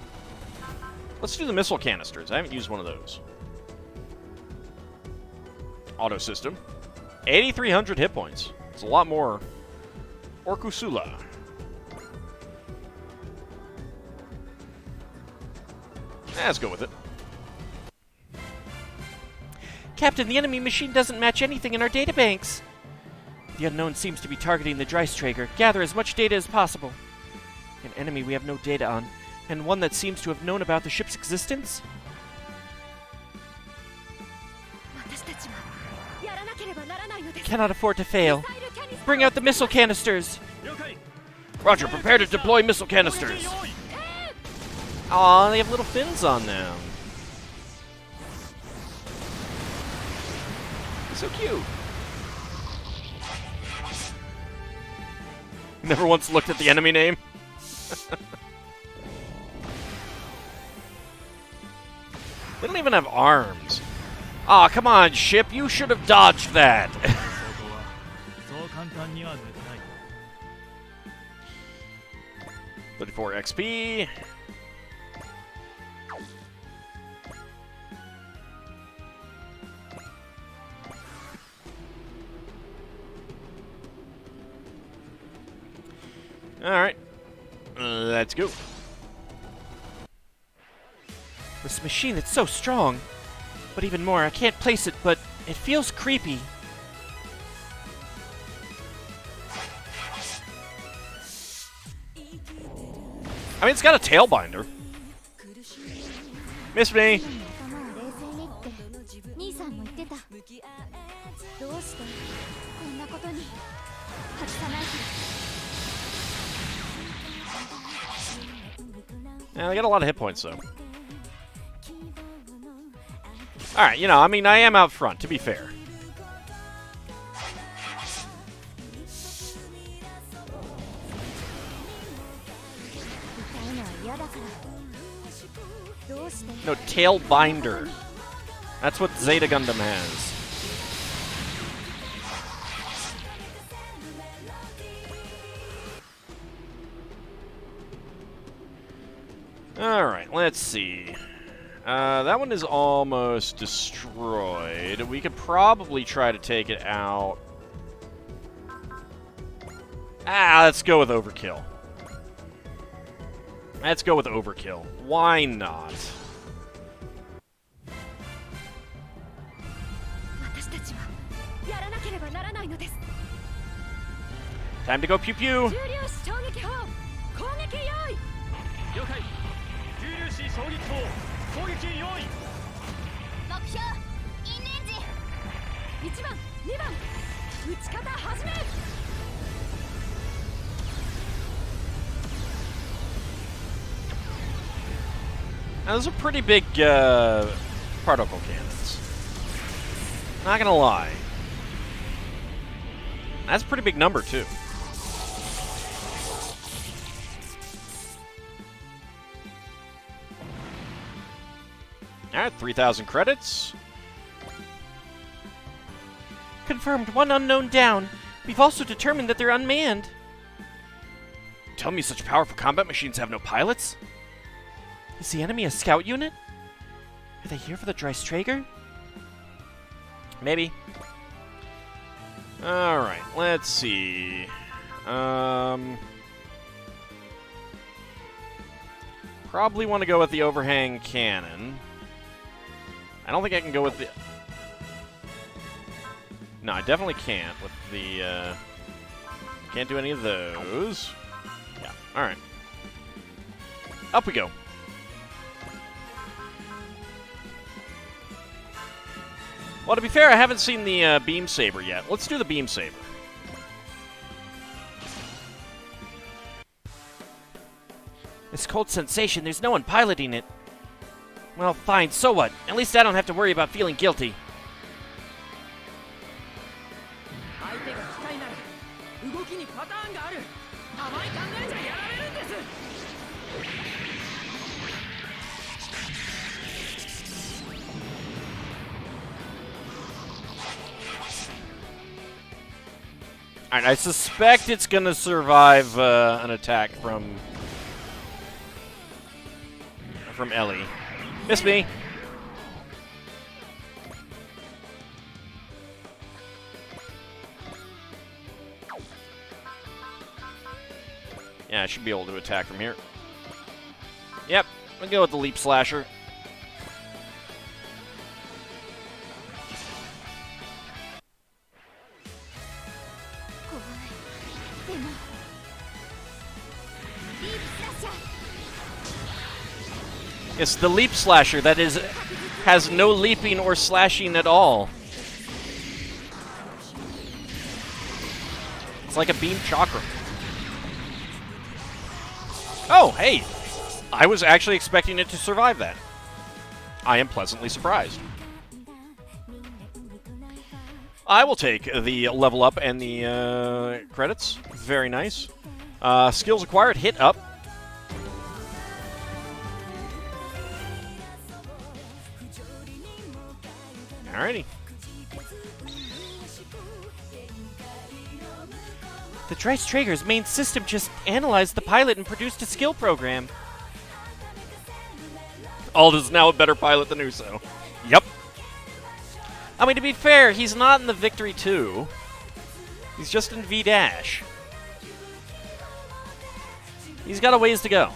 Let's do the missile canisters. I haven't used one of those. Auto system. 8,300 hit points. It's a lot more. Orkusula. Let's go with it. Captain, the enemy machine doesn't match anything in our databanks. The unknown seems to be targeting the Drystrager. Gather as much data as possible. An enemy we have no data on, and one that seems to have known about the ship's existence? Cannot afford to fail. Bring out the missile canisters! Roger, prepare to deploy missile canisters. Aw, they have little fins on them. So cute. Never once looked at the enemy name. They don't even have arms. Aw, come on, ship. You should have dodged that. 34 XP. Alright. Let's go. This machine, it's so strong. But even more, I can't place it, but it feels creepy. I mean, it's got a tail binder. Miss me. Yeah, they got a lot of hit points, though. Alright, you know, I mean, I am out front, to be fair. No, tail binder. That's what Zeta Gundam has. Alright, let's see. That one is almost destroyed. We could probably try to take it out. Let's go with overkill. Let's go with overkill. Why not? Time to go pew pew. 了解重粒子衝撃砲攻撃用意目標インレンジ1番2番撃ち方始め Now, those are pretty big particle cannons. Not gonna lie. That's a pretty big number, too. Alright, 3,000 credits. Confirmed, one unknown down. We've also determined that they're unmanned. Tell me such powerful combat machines have no pilots? Is the enemy a scout unit? Are they here for the Drystrager? Maybe. Alright, let's see. Probably want to go with the overhang cannon. I don't think I can go with the... No, I definitely can't with the, Can't do any of those. Yeah, alright. Up we go. Well, to be fair, I haven't seen the beam saber yet. Let's do the beam saber. This cold sensation, there's no one piloting it. Well, fine, so what? At least I don't have to worry about feeling guilty. 相手が機械なら動きにパターンがある甘い考えじゃやられるんです Alright, I suspect it's gonna survive an attack from Elly. Miss me! Yeah, I should be able to attack from here. Yep, we'll go with the Leap Slasher. It's the Leap Slasher that has no leaping or slashing at all. It's like a beam chakra. Oh, hey! I was actually expecting it to survive that. I am pleasantly surprised. I will take the level up and the credits. Very nice. Skills acquired, hit up. Alrighty. The Drystrager's main system just analyzed the pilot and produced a skill program. Ald is now a better pilot than Uso. Yep. I mean, to be fair, he's not in the Victory 2. He's just in V-Dash. He's got a ways to go.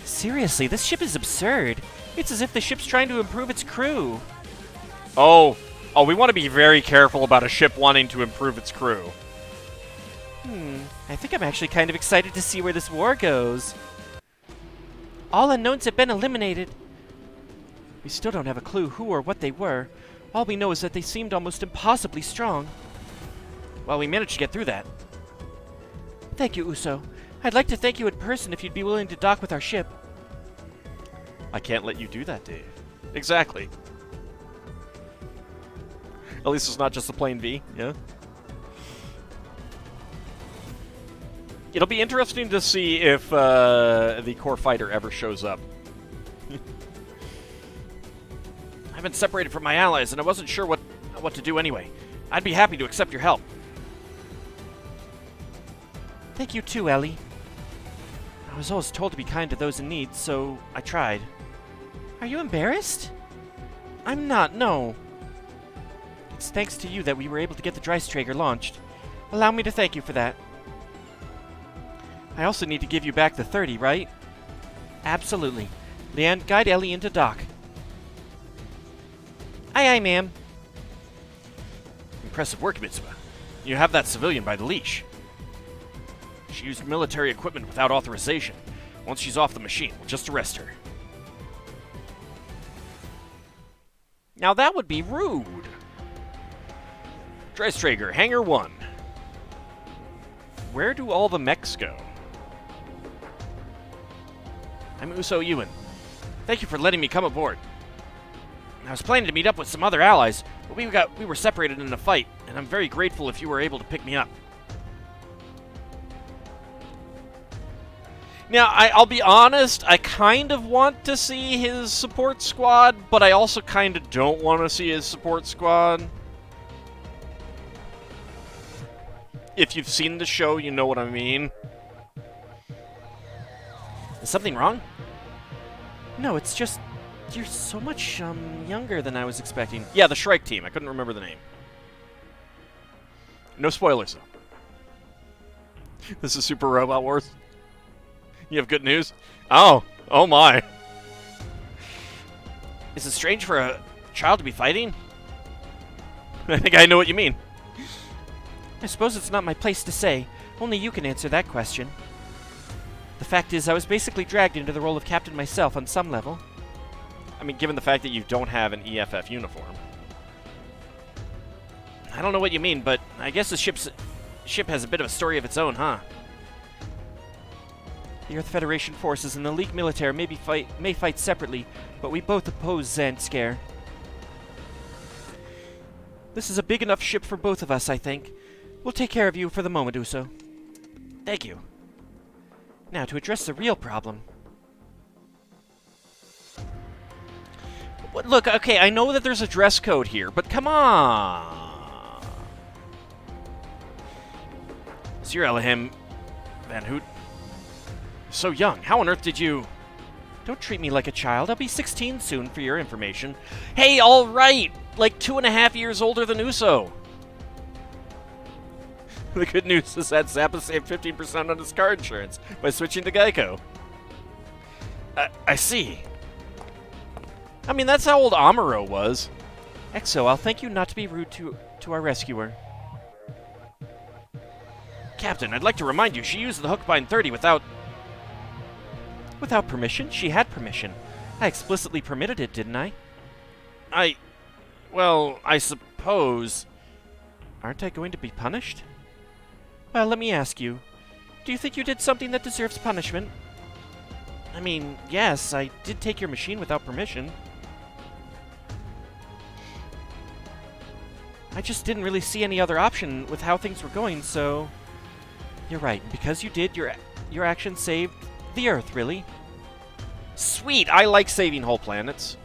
Seriously, this ship is absurd. It's as if the ship's trying to improve its crew. Oh, we want to be very careful about a ship wanting to improve its crew. I think I'm actually kind of excited to see where this war goes. All unknowns have been eliminated. We still don't have a clue who or what they were. All we know is that they seemed almost impossibly strong. Well, we managed to get through that. Thank you, Uso. I'd like to thank you in person if you'd be willing to dock with our ship. I can't let you do that, Dave. Exactly. At least it's not just the plain V, yeah? It'll be interesting to see if the core fighter ever shows up. I've been separated from my allies, and I wasn't sure what to do anyway. I'd be happy to accept your help. Thank you too, Elly. I was always told to be kind to those in need, so I tried. Are you embarrassed? I'm not, no. It's thanks to you that we were able to get the Drystrager launched. Allow me to thank you for that. I also need to give you back the 30, right? Absolutely. Leanne, guide Elly into dock. Aye, aye, ma'am. Impressive work, Mitsuba. You have that civilian by the leash. She used military equipment without authorization. Once she's off the machine, we'll just arrest her. Now that would be rude. Drystrager, Hangar 1. Where do all the mechs go? I'm Uso Ewin. Thank you for letting me come aboard. I was planning to meet up with some other allies, but we were separated in a fight, and I'm very grateful if you were able to pick me up. Now, I'll be honest, I kind of want to see his support squad, but I also kind of don't want to see his support squad. If you've seen the show, you know what I mean. Is something wrong? No, it's just you're so much younger than I was expecting. Yeah, the Shrike team. I couldn't remember the name. No spoilers, though. This is Super Robot Wars. You have good news? Oh my. Is it strange for a child to be fighting? I think I know what you mean. I suppose it's not my place to say. Only you can answer that question. The fact is, I was basically dragged into the role of captain myself on some level. I mean, given the fact that you don't have an EFF uniform. I don't know what you mean, but I guess the ship has a bit of a story of its own, huh? The Earth Federation forces and the League military may fight separately, but we both oppose Zanskare. This is a big enough ship for both of us, I think. We'll take care of you for the moment, Uso. Thank you. Now, to address the real problem. Look, okay, I know that there's a dress code here, but come on. Sir Elohim Van Hoot. So young. How on earth did you... Don't treat me like a child. I'll be 16 soon, for your information. Hey, all right. Like 2.5 years older than Uso. The good news is that Zappa saved 15% on his car insurance by switching to Geico. I see. I mean, that's how old Amuro was. Exo, I'll thank you not to be rude to our rescuer. Captain, I'd like to remind you, she used the Huckbein 30 without... Without permission? She had permission. I explicitly permitted it, didn't I? Well, I suppose... Aren't I going to be punished? Well, let me ask you. Do you think you did something that deserves punishment? I mean, yes, I did take your machine without permission. I just didn't really see any other option with how things were going, so... You're right. Because you did, your action saved the Earth, really. Sweet, I like saving whole planets.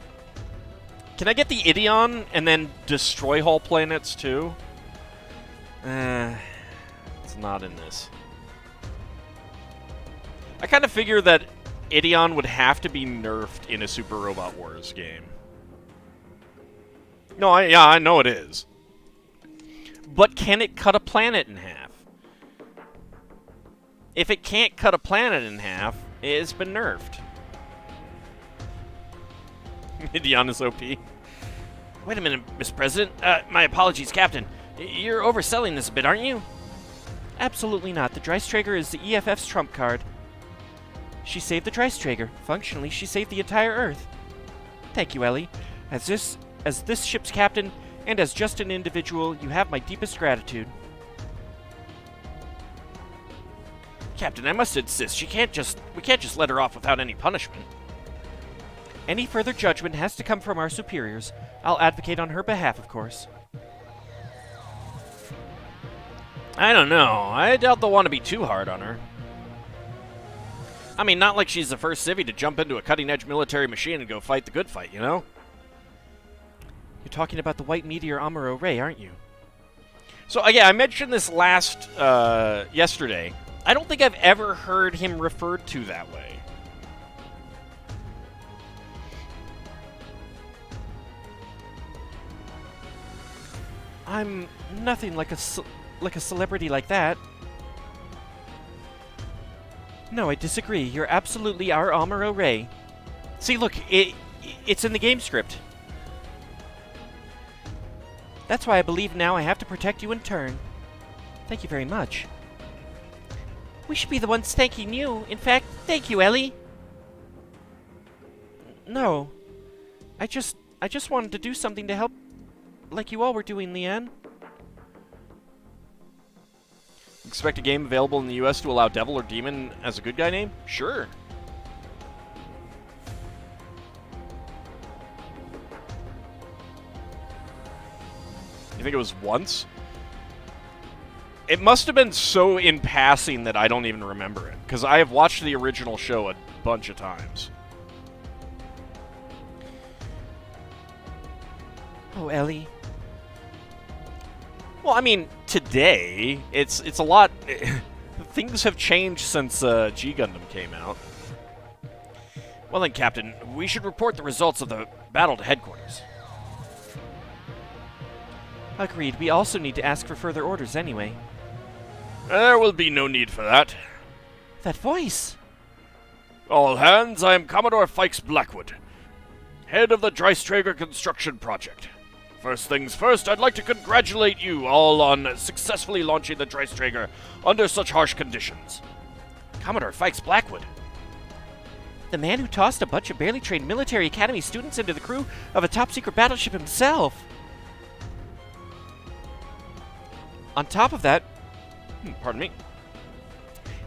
Can I get the Idion and then destroy whole planets, too? It's not in this. I kind of figure that Idion would have to be nerfed in a Super Robot Wars game. No, I know it is. But can it cut a planet in half? If it can't cut a planet in half, it's been nerfed. Idion is OP. Wait a minute, Mr. President. My apologies, Captain. You're overselling this a bit, aren't you? Absolutely not. The Drystrager is the EFF's trump card. She saved the Drystrager. Functionally, she saved the entire Earth. Thank you, Elly. As this ship's captain, and as just an individual, you have my deepest gratitude. Captain, I must insist. We can't just let her off without any punishment. Any further judgment has to come from our superiors. I'll advocate on her behalf, of course. I don't know. I doubt they'll want to be too hard on her. I mean, not like she's the first civvy to jump into a cutting-edge military machine and go fight the good fight, you know? You're talking about the White Meteor Amuro Ray, aren't you? So, yeah, I mentioned this yesterday. I don't think I've ever heard him referred to that way. I'm nothing like a celebrity like that. No, I disagree. You're absolutely our Amuro Ray. See, look, it's in the game script. That's why I believe now I have to protect you in turn. Thank you very much. We should be the ones thanking you. In fact, thank you, Elly. No. I just wanted to do something to help, like you all were doing, Leanne. Expect a game available in the US to allow Devil or Demon as a good guy name? Sure. You think it was once? It must have been so in passing that I don't even remember it, because I have watched the original show a bunch of times. Oh, Elly. Well, I mean, today, it's a lot... Things have changed since G Gundam came out. Well then, Captain, we should report the results of the battle to headquarters. Agreed. We also need to ask for further orders anyway. There will be no need for that. That voice! All hands, I am Commodore Fikes Blackwood, head of the Drystrager construction project. First things first, I'd like to congratulate you all on successfully launching the Drystrager under such harsh conditions. Commodore Fikes Blackwood? The man who tossed a bunch of barely trained military academy students into the crew of a top-secret battleship himself! On top of that, pardon me,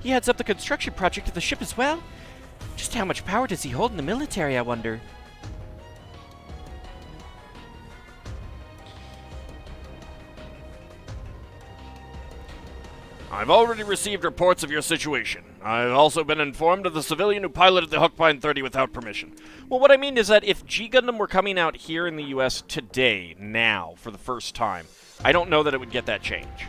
he heads up the construction project of the ship as well? Just how much power does he hold in the military, I wonder? I've already received reports of your situation. I've also been informed of the civilian who piloted the Huckbein 30 without permission. well, what I mean is that if G Gundam were coming out here in the US today, now, for the first time, I don't know that it would get that change.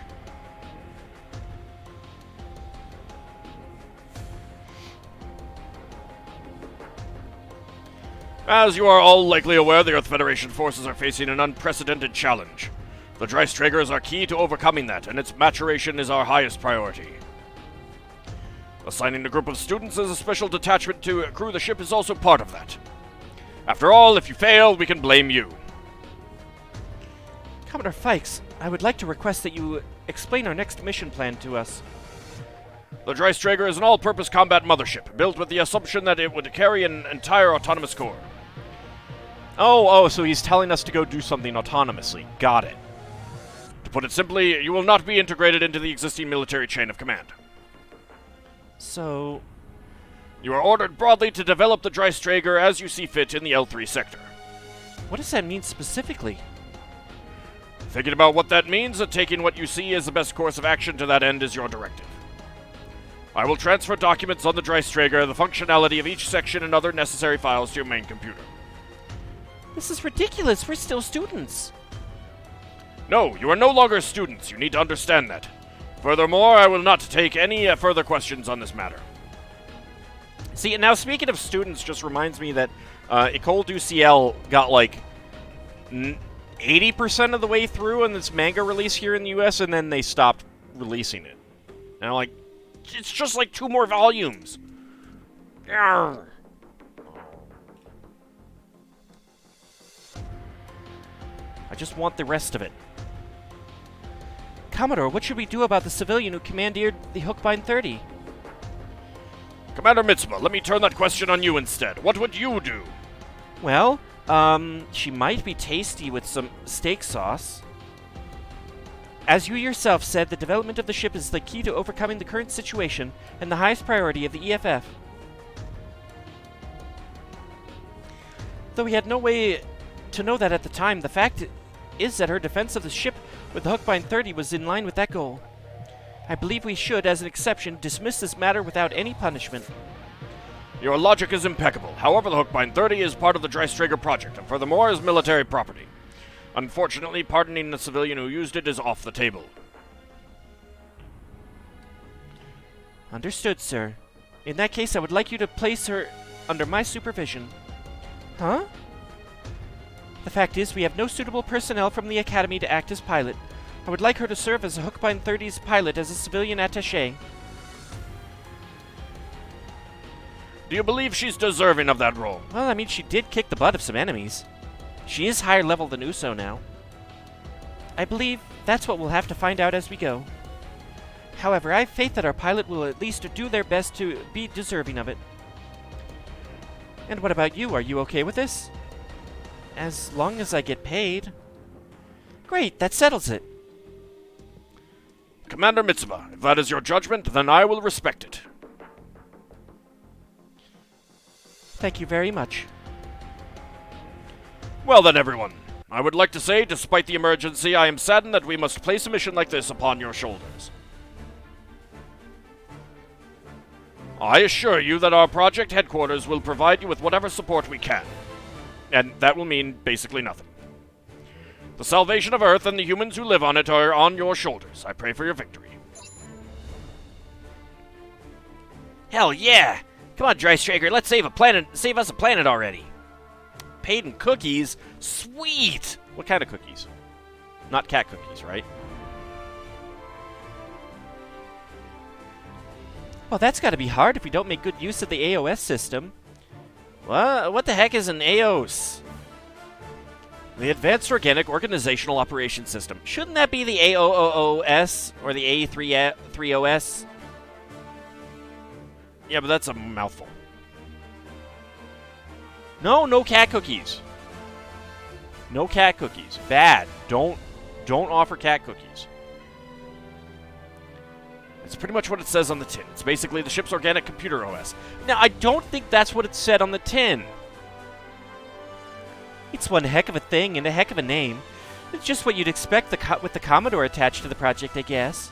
As you are all likely aware, the Earth Federation forces are facing an unprecedented challenge. The Drystrager is our key to overcoming that, and its maturation is our highest priority. Assigning a group of students as a special detachment to crew the ship is also part of that. After all, if you fail, we can blame you. Commodore Fikes, I would like to request that you explain our next mission plan to us. The Drystrager is an all-purpose combat mothership, built with the assumption that it would carry an entire autonomous core. Oh, so he's telling us to go do something autonomously. Got it. To put it simply, you will not be integrated into the existing military chain of command. So... You are ordered broadly to develop the Drystrager as you see fit in the L3 sector. what does that mean specifically? Thinking about what that means, and taking what you see as the best course of action to that end is your directive. I will transfer documents on the Drystrager, the functionality of each section, and other necessary files to your main computer. This is ridiculous. We're still students. No, you are no longer students. You need to understand that. Furthermore, I will not take any further questions on this matter. See, now speaking of students, just reminds me that École du Ciel got like 80% of the way through in this manga release here in the US, and then they stopped releasing it. And I'm like, it's just like 2 more volumes. Yarr. I just want the rest of it. Commodore, what should we do about the civilian who commandeered the Huckbein 30? Commander Mitzvah, let me turn that question on you instead. What would you do? Well, she might be tasty with some steak sauce. As you yourself said, the development of the ship is the key to overcoming the current situation and the highest priority of the EFF. Though we had no way to know that at the time, the fact is that her defense of the ship with the Huckbein 30 was in line with that goal. I believe we should, as an exception, dismiss this matter without any punishment. Your logic is impeccable. However, the Huckbein 30 is part of the Drystrager project, and furthermore is military property. Unfortunately, pardoning the civilian who used it is off the table. Understood, sir. In that case, I would like you to place her under my supervision. Huh? The fact is, we have no suitable personnel from the Academy to act as pilot. I would like her to serve as a Huckbein 30's pilot as a civilian attaché. Do you believe she's deserving of that role? Well, I mean, she did kick the butt of some enemies. She is higher level than Uso now. I believe that's what we'll have to find out as we go. However, I have faith that our pilot will at least do their best to be deserving of it. And what about you? Are you okay with this? As long as I get paid. Great, that settles it. Commander Mitsuba, if that is your judgment, then I will respect it. Thank you very much. Well then, everyone. I would like to say, despite the emergency, I am saddened that we must place a mission like this upon your shoulders. I assure you that our project headquarters will provide you with whatever support we can. And that will mean basically nothing. The salvation of Earth and the humans who live on it are on your shoulders. I pray for your victory. Hell yeah! Come on, Drystrager, let's save us a planet already. Paid in cookies? Sweet! What kind of cookies? Not cat cookies, right? Well, that's gotta be hard if we don't make good use of the AOS system. What the heck is an AOS? The Advanced Organic Organizational Operations System. Shouldn't that be the AOOS or the A3OS? Yeah, but that's a mouthful. No cat cookies. No cat cookies. Bad. Don't offer cat cookies. It's pretty much what it says on the tin. It's basically the ship's organic computer OS. Now, I don't think that's what it said on the tin. It's one heck of a thing and a heck of a name. It's just what you'd expect with the Commodore attached to the project, I guess.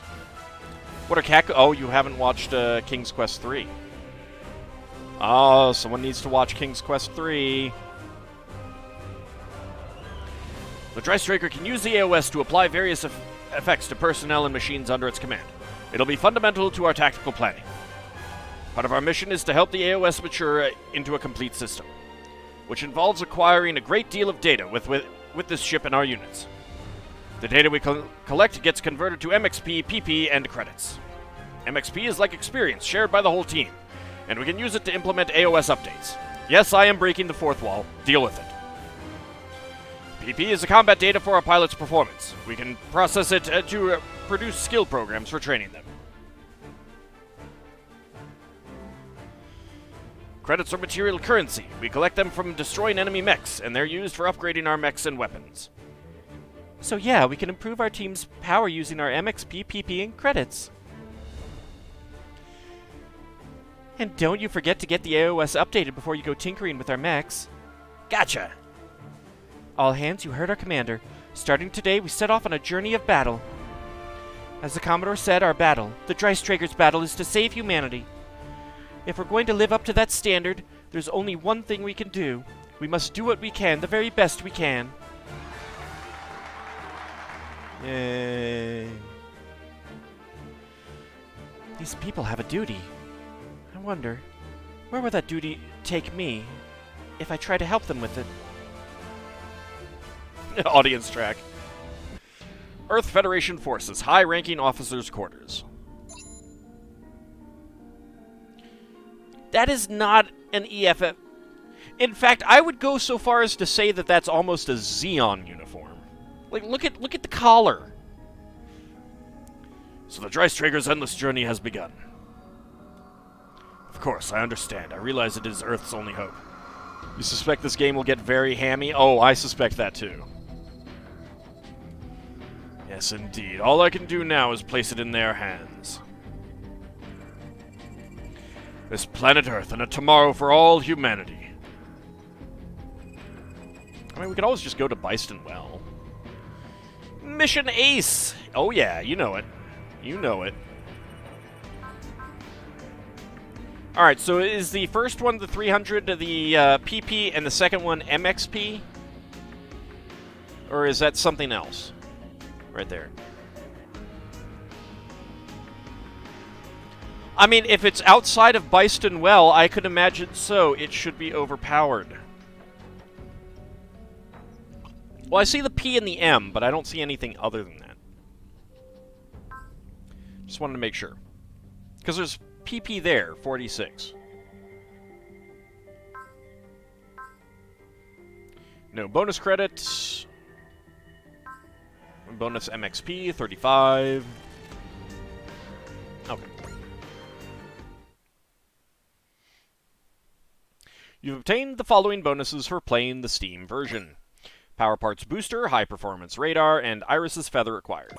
What are cat... Oh, you haven't watched King's Quest 3. Oh, someone needs to watch King's Quest 3. The Drystrager can use the AOS to apply various effects to personnel and machines under its command. It'll be fundamental to our tactical planning. Part of our mission is to help the AOS mature into a complete system, which involves acquiring a great deal of data with this ship and our units. The data we collect gets converted to MXP, PP, and credits. MXP is like experience shared by the whole team, and we can use it to implement AOS updates. Yes, I am breaking the fourth wall. Deal with it. PP is the combat data for our pilot's performance. We can process it to produce skill programs for training them. Credits are material currency. We collect them from destroying enemy mechs, and they're used for upgrading our mechs and weapons. So yeah, we can improve our team's power using our MXP, PP, and credits. And don't you forget to get the AOS updated before you go tinkering with our mechs. Gotcha. All hands, you heard our commander. Starting today, we set off on a journey of battle. As the Commodore said, our battle, the Drystrager's battle, is to save humanity. If we're going to live up to that standard, there's only one thing we can do. We must do what we can, the very best we can. Yay. These people have a duty. I wonder, where will that duty take me if I try to help them with it? Audience track. Earth Federation Forces, high-ranking officers' quarters. That is not an EFF. In fact, I would go so far as to say that that's almost a Xeon uniform. Like, look at the collar. So the Drystrager's endless journey has begun. Of course, I understand. I realize it is Earth's only hope. You suspect this game will get very hammy? Oh, I suspect that too. Yes, indeed. All I can do now is place it in their hands. This planet Earth and a tomorrow for all humanity. I mean, we could always just go to Byston Well. Mission Ace! Oh yeah, you know it. You know it. Alright, so is the first one the 300, the PP, and the second one MXP? Or is that something else? Right there. I mean, if it's outside of Byston Well, I could imagine so. It should be overpowered. Well, I see the P and the M, but I don't see anything other than that. Just wanted to make sure. Because there's PP there, 46. No bonus credits. bonus MXP, 35. Okay. You've obtained the following bonuses for playing the Steam version. Power Parts Booster, High Performance Radar, and Iris's Feather acquired.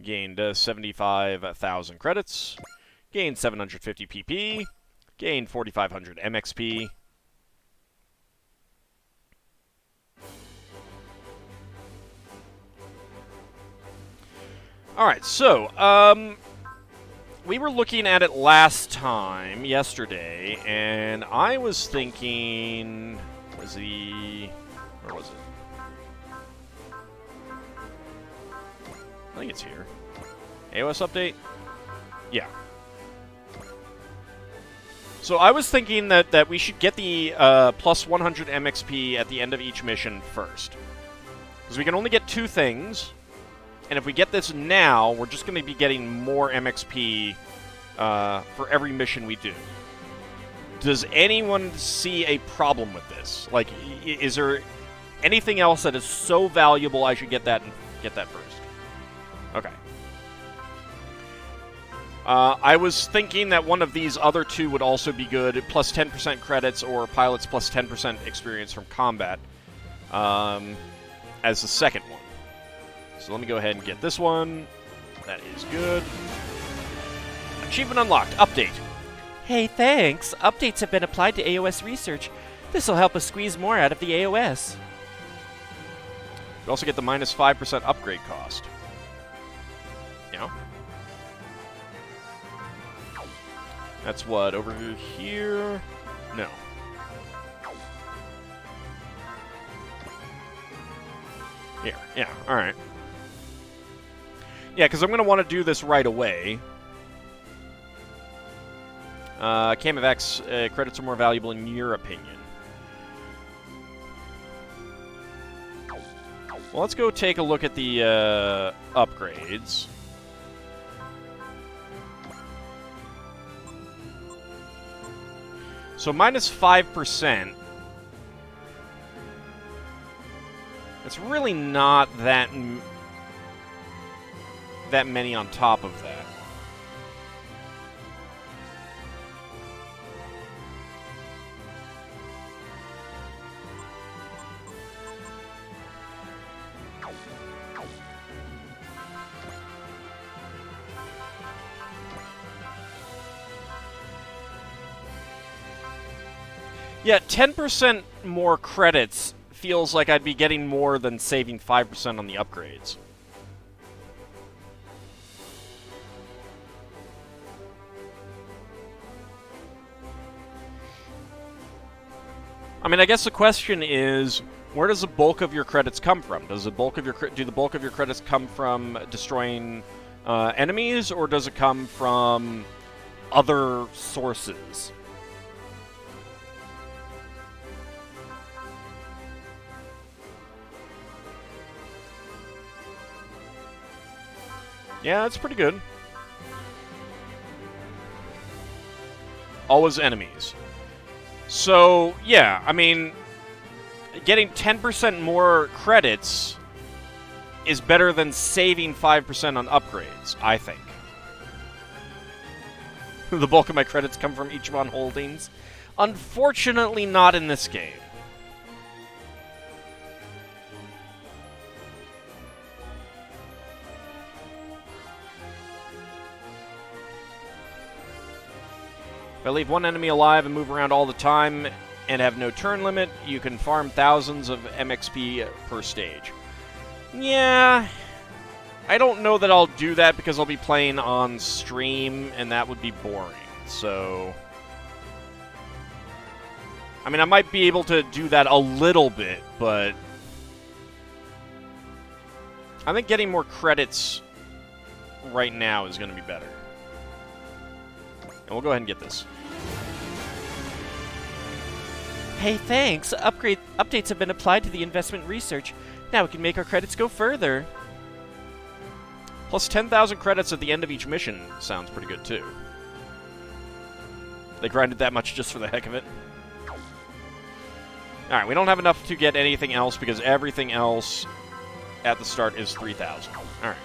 Gained 75,000 credits. Gained 750 PP. Gained 4,500 MXP. Alright, so, we were looking at it last time, yesterday, and I was thinking... Where was it? I think it's here. AOS update? Yeah. So I was thinking that we should get the plus 100 MXP at the end of each mission first. Because we can only get 2 things, and if we get this now, we're just going to be getting more MXP for every mission we do. Does anyone see a problem with this? Like, is there anything else that is so valuable I should get that first? Okay. I was thinking that one of these other 2 would also be good, plus 10% credits or pilots plus 10% experience from combat as the second one. So let me go ahead and get this one. That is good. Achievement unlocked. Update. Hey, thanks. Updates have been applied to AOS research. This will help us squeeze more out of the AOS. You also get the minus 5% upgrade cost. Yeah. That's what, over here? No. Here, yeah, alright. Yeah, because I'm going to want to do this right away. Camivax credits are more valuable in your opinion. Well, let's go take a look at the upgrades. So minus 5%. It's really not that many on top of that. Yeah, 10% more credits feels like I'd be getting more than saving 5% on the upgrades. I mean, I guess the question is, where does the bulk of your credits come from? Do the bulk of your credits come from destroying enemies, or does it come from other sources? Yeah, that's pretty good. Always enemies. So, yeah, I mean, getting 10% more credits is better than saving 5% on upgrades, I think. The bulk of my credits come from Ichiban Holdings. Unfortunately, not in this game. If I leave one enemy alive and move around all the time and have no turn limit, you can farm thousands of MXP per stage. Yeah, I don't know that I'll do that because I'll be playing on stream and that would be boring, so... I mean, I might be able to do that a little bit, but... I think getting more credits right now is going to be better. And we'll go ahead and get this. Hey, thanks. Updates have been applied to the investment research. Now we can make our credits go further. Plus 10,000 credits at the end of each mission sounds pretty good, too. They grinded that much just for the heck of it. Alright, we don't have enough to get anything else because everything else at the start is 3,000. All right.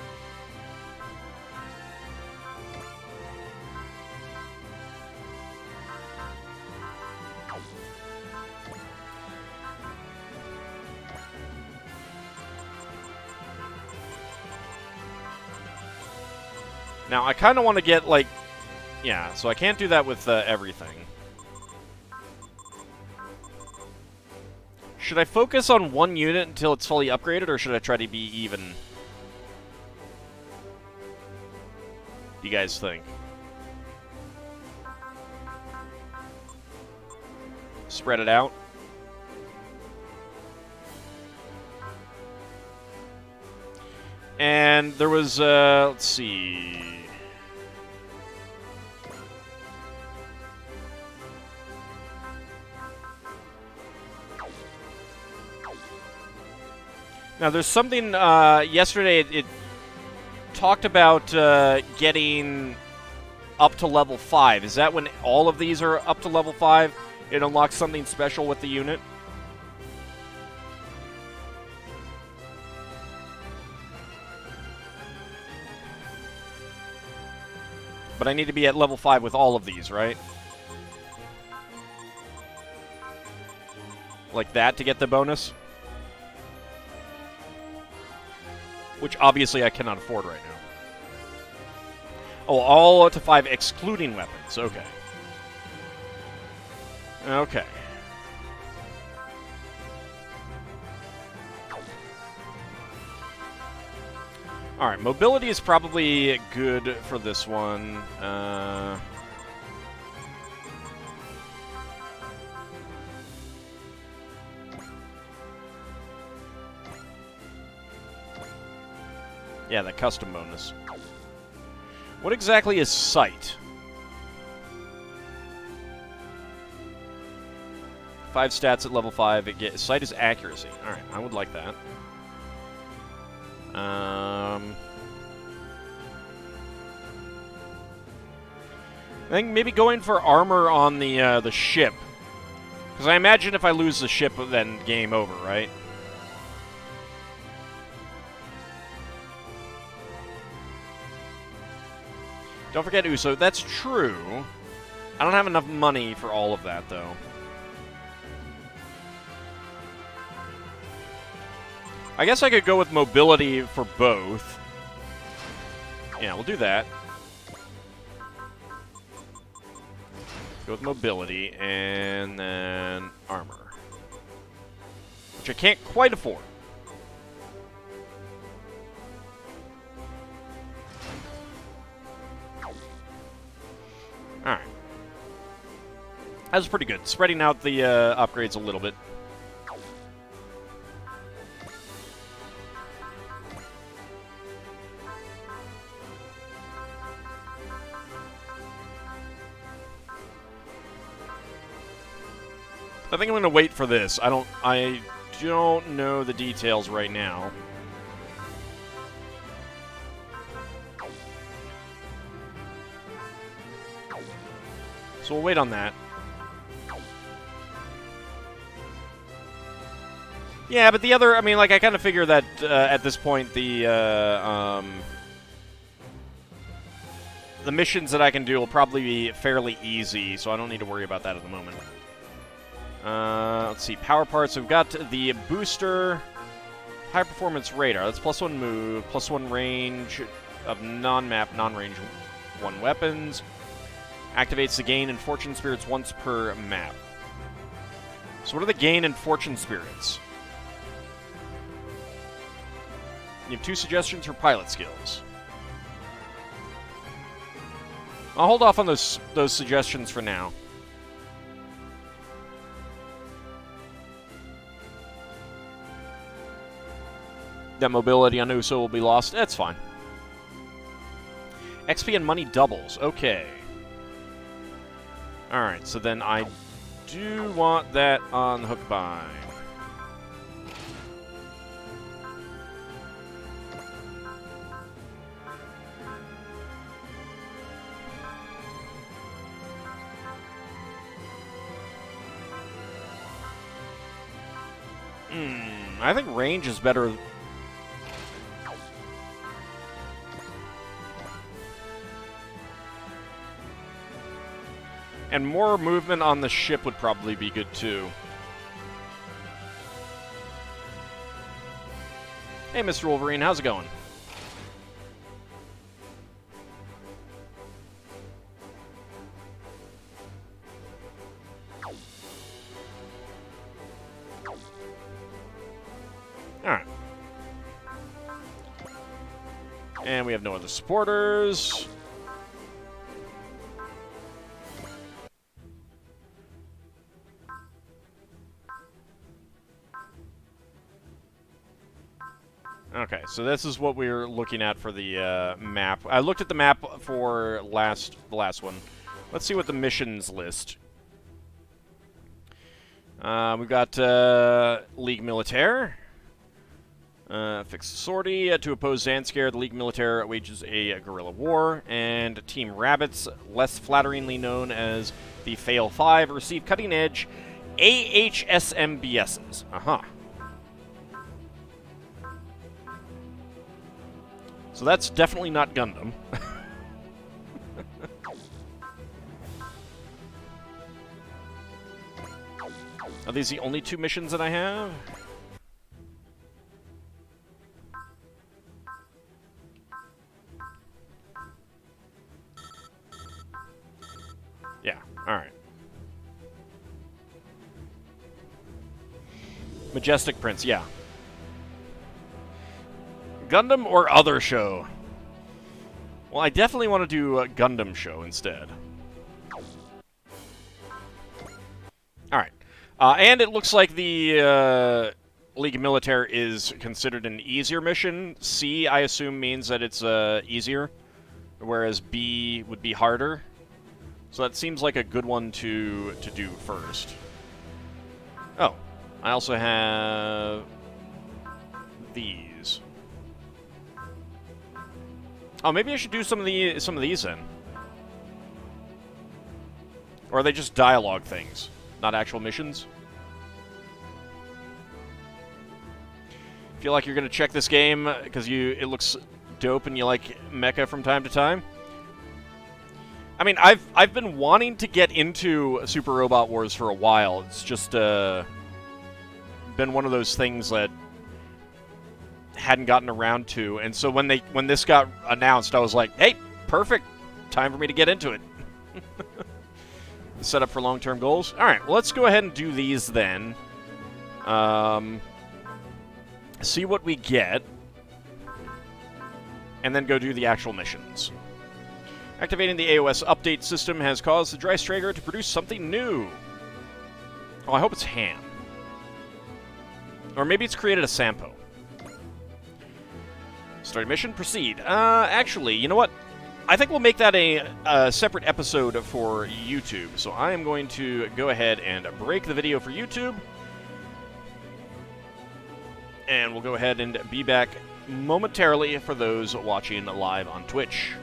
Now, I kind of want to get, like... Yeah, so I can't do that with everything. Should I focus on one unit until it's fully upgraded, or should I try to be even? What do you guys think? Spread it out? And there was, let's see... Now, there's something, yesterday it talked about getting up to level 5. Is that when all of these are up to level 5, it unlocks something special with the unit? But I need to be at level 5 with all of these, right? Like that to get the bonus? Which, obviously, I cannot afford right now. Oh, all up to 5, excluding weapons. Okay. Okay. Alright, mobility is probably good for this one. Yeah, that custom bonus. What exactly is sight? 5 stats at level 5. Sight is accuracy. Alright, I would like that. I think maybe going for armor on the ship. Because I imagine if I lose the ship, then game over, right? Don't forget Uso. That's true. I don't have enough money for all of that, though. I guess I could go with mobility for both. Yeah, we'll do that. Go with mobility, and then armor. Which I can't quite afford. Alright. That was pretty good. Spreading out the upgrades a little bit. I think I'm going to wait for this. I don't know the details right now. So we'll wait on that. Yeah, but the other, I mean, like, I kind of figure that at this point the missions that I can do will probably be fairly easy, so I don't need to worry about that at the moment. Let's see, power parts. We've got the booster, high performance radar. That's +1 move, +1 range of non-map, non-range 1 weapons. Activates the gain and fortune spirits once per map. So what are the gain and fortune spirits? You have 2 suggestions for pilot skills. I'll hold off on those suggestions for now. That mobility on Uso will be lost. That's fine. XP and money doubles. Okay. Alright, so then I do want that on Huckbein. I think range is better. And more movement on the ship would probably be good, too. Hey, Mr. Wolverine, how's it going? Alright. And we have no other supporters. Okay, so this is what we're looking at for the map. I looked at the map for the last one. Let's see what the missions list. We've got League Militaire. Fix the sortie. To oppose Zanscare, the League Militaire wages a guerrilla war. And Team Rabbits, less flatteringly known as the Fail 5, receive cutting-edge AHSMBSs. Uh-huh. So that's definitely not Gundam. Are these the only 2 missions that I have? Yeah, alright. Majestic Prince, yeah. Gundam or other show? Well, I definitely want to do a Gundam show instead. Alright. And it looks like the League Militaire is considered an easier mission. C, I assume, means that it's easier, whereas B would be harder. So that seems like a good one to do first. Oh, I also have these. Oh, maybe I should do some of these then. Or are they just dialogue things, not actual missions? Feel like you're gonna check this game because it looks dope and you like mecha from time to time? I mean, I've been wanting to get into Super Robot Wars for a while. It's just been one of those things that hadn't gotten around to, and so when this got announced, I was like, hey, perfect, time for me to get into it. Set up for long-term goals. All right, well, let's go ahead and do these then. See what we get, and then go do the actual missions. Activating the AOS update system has caused the Drystrager to produce something new. Oh, I hope it's ham. Or maybe it's created a Sampo. Start mission, proceed. Actually, you know what? I think we'll make that a separate episode for YouTube. So I am going to go ahead and break the video for YouTube. And we'll go ahead and be back momentarily for those watching live on Twitch.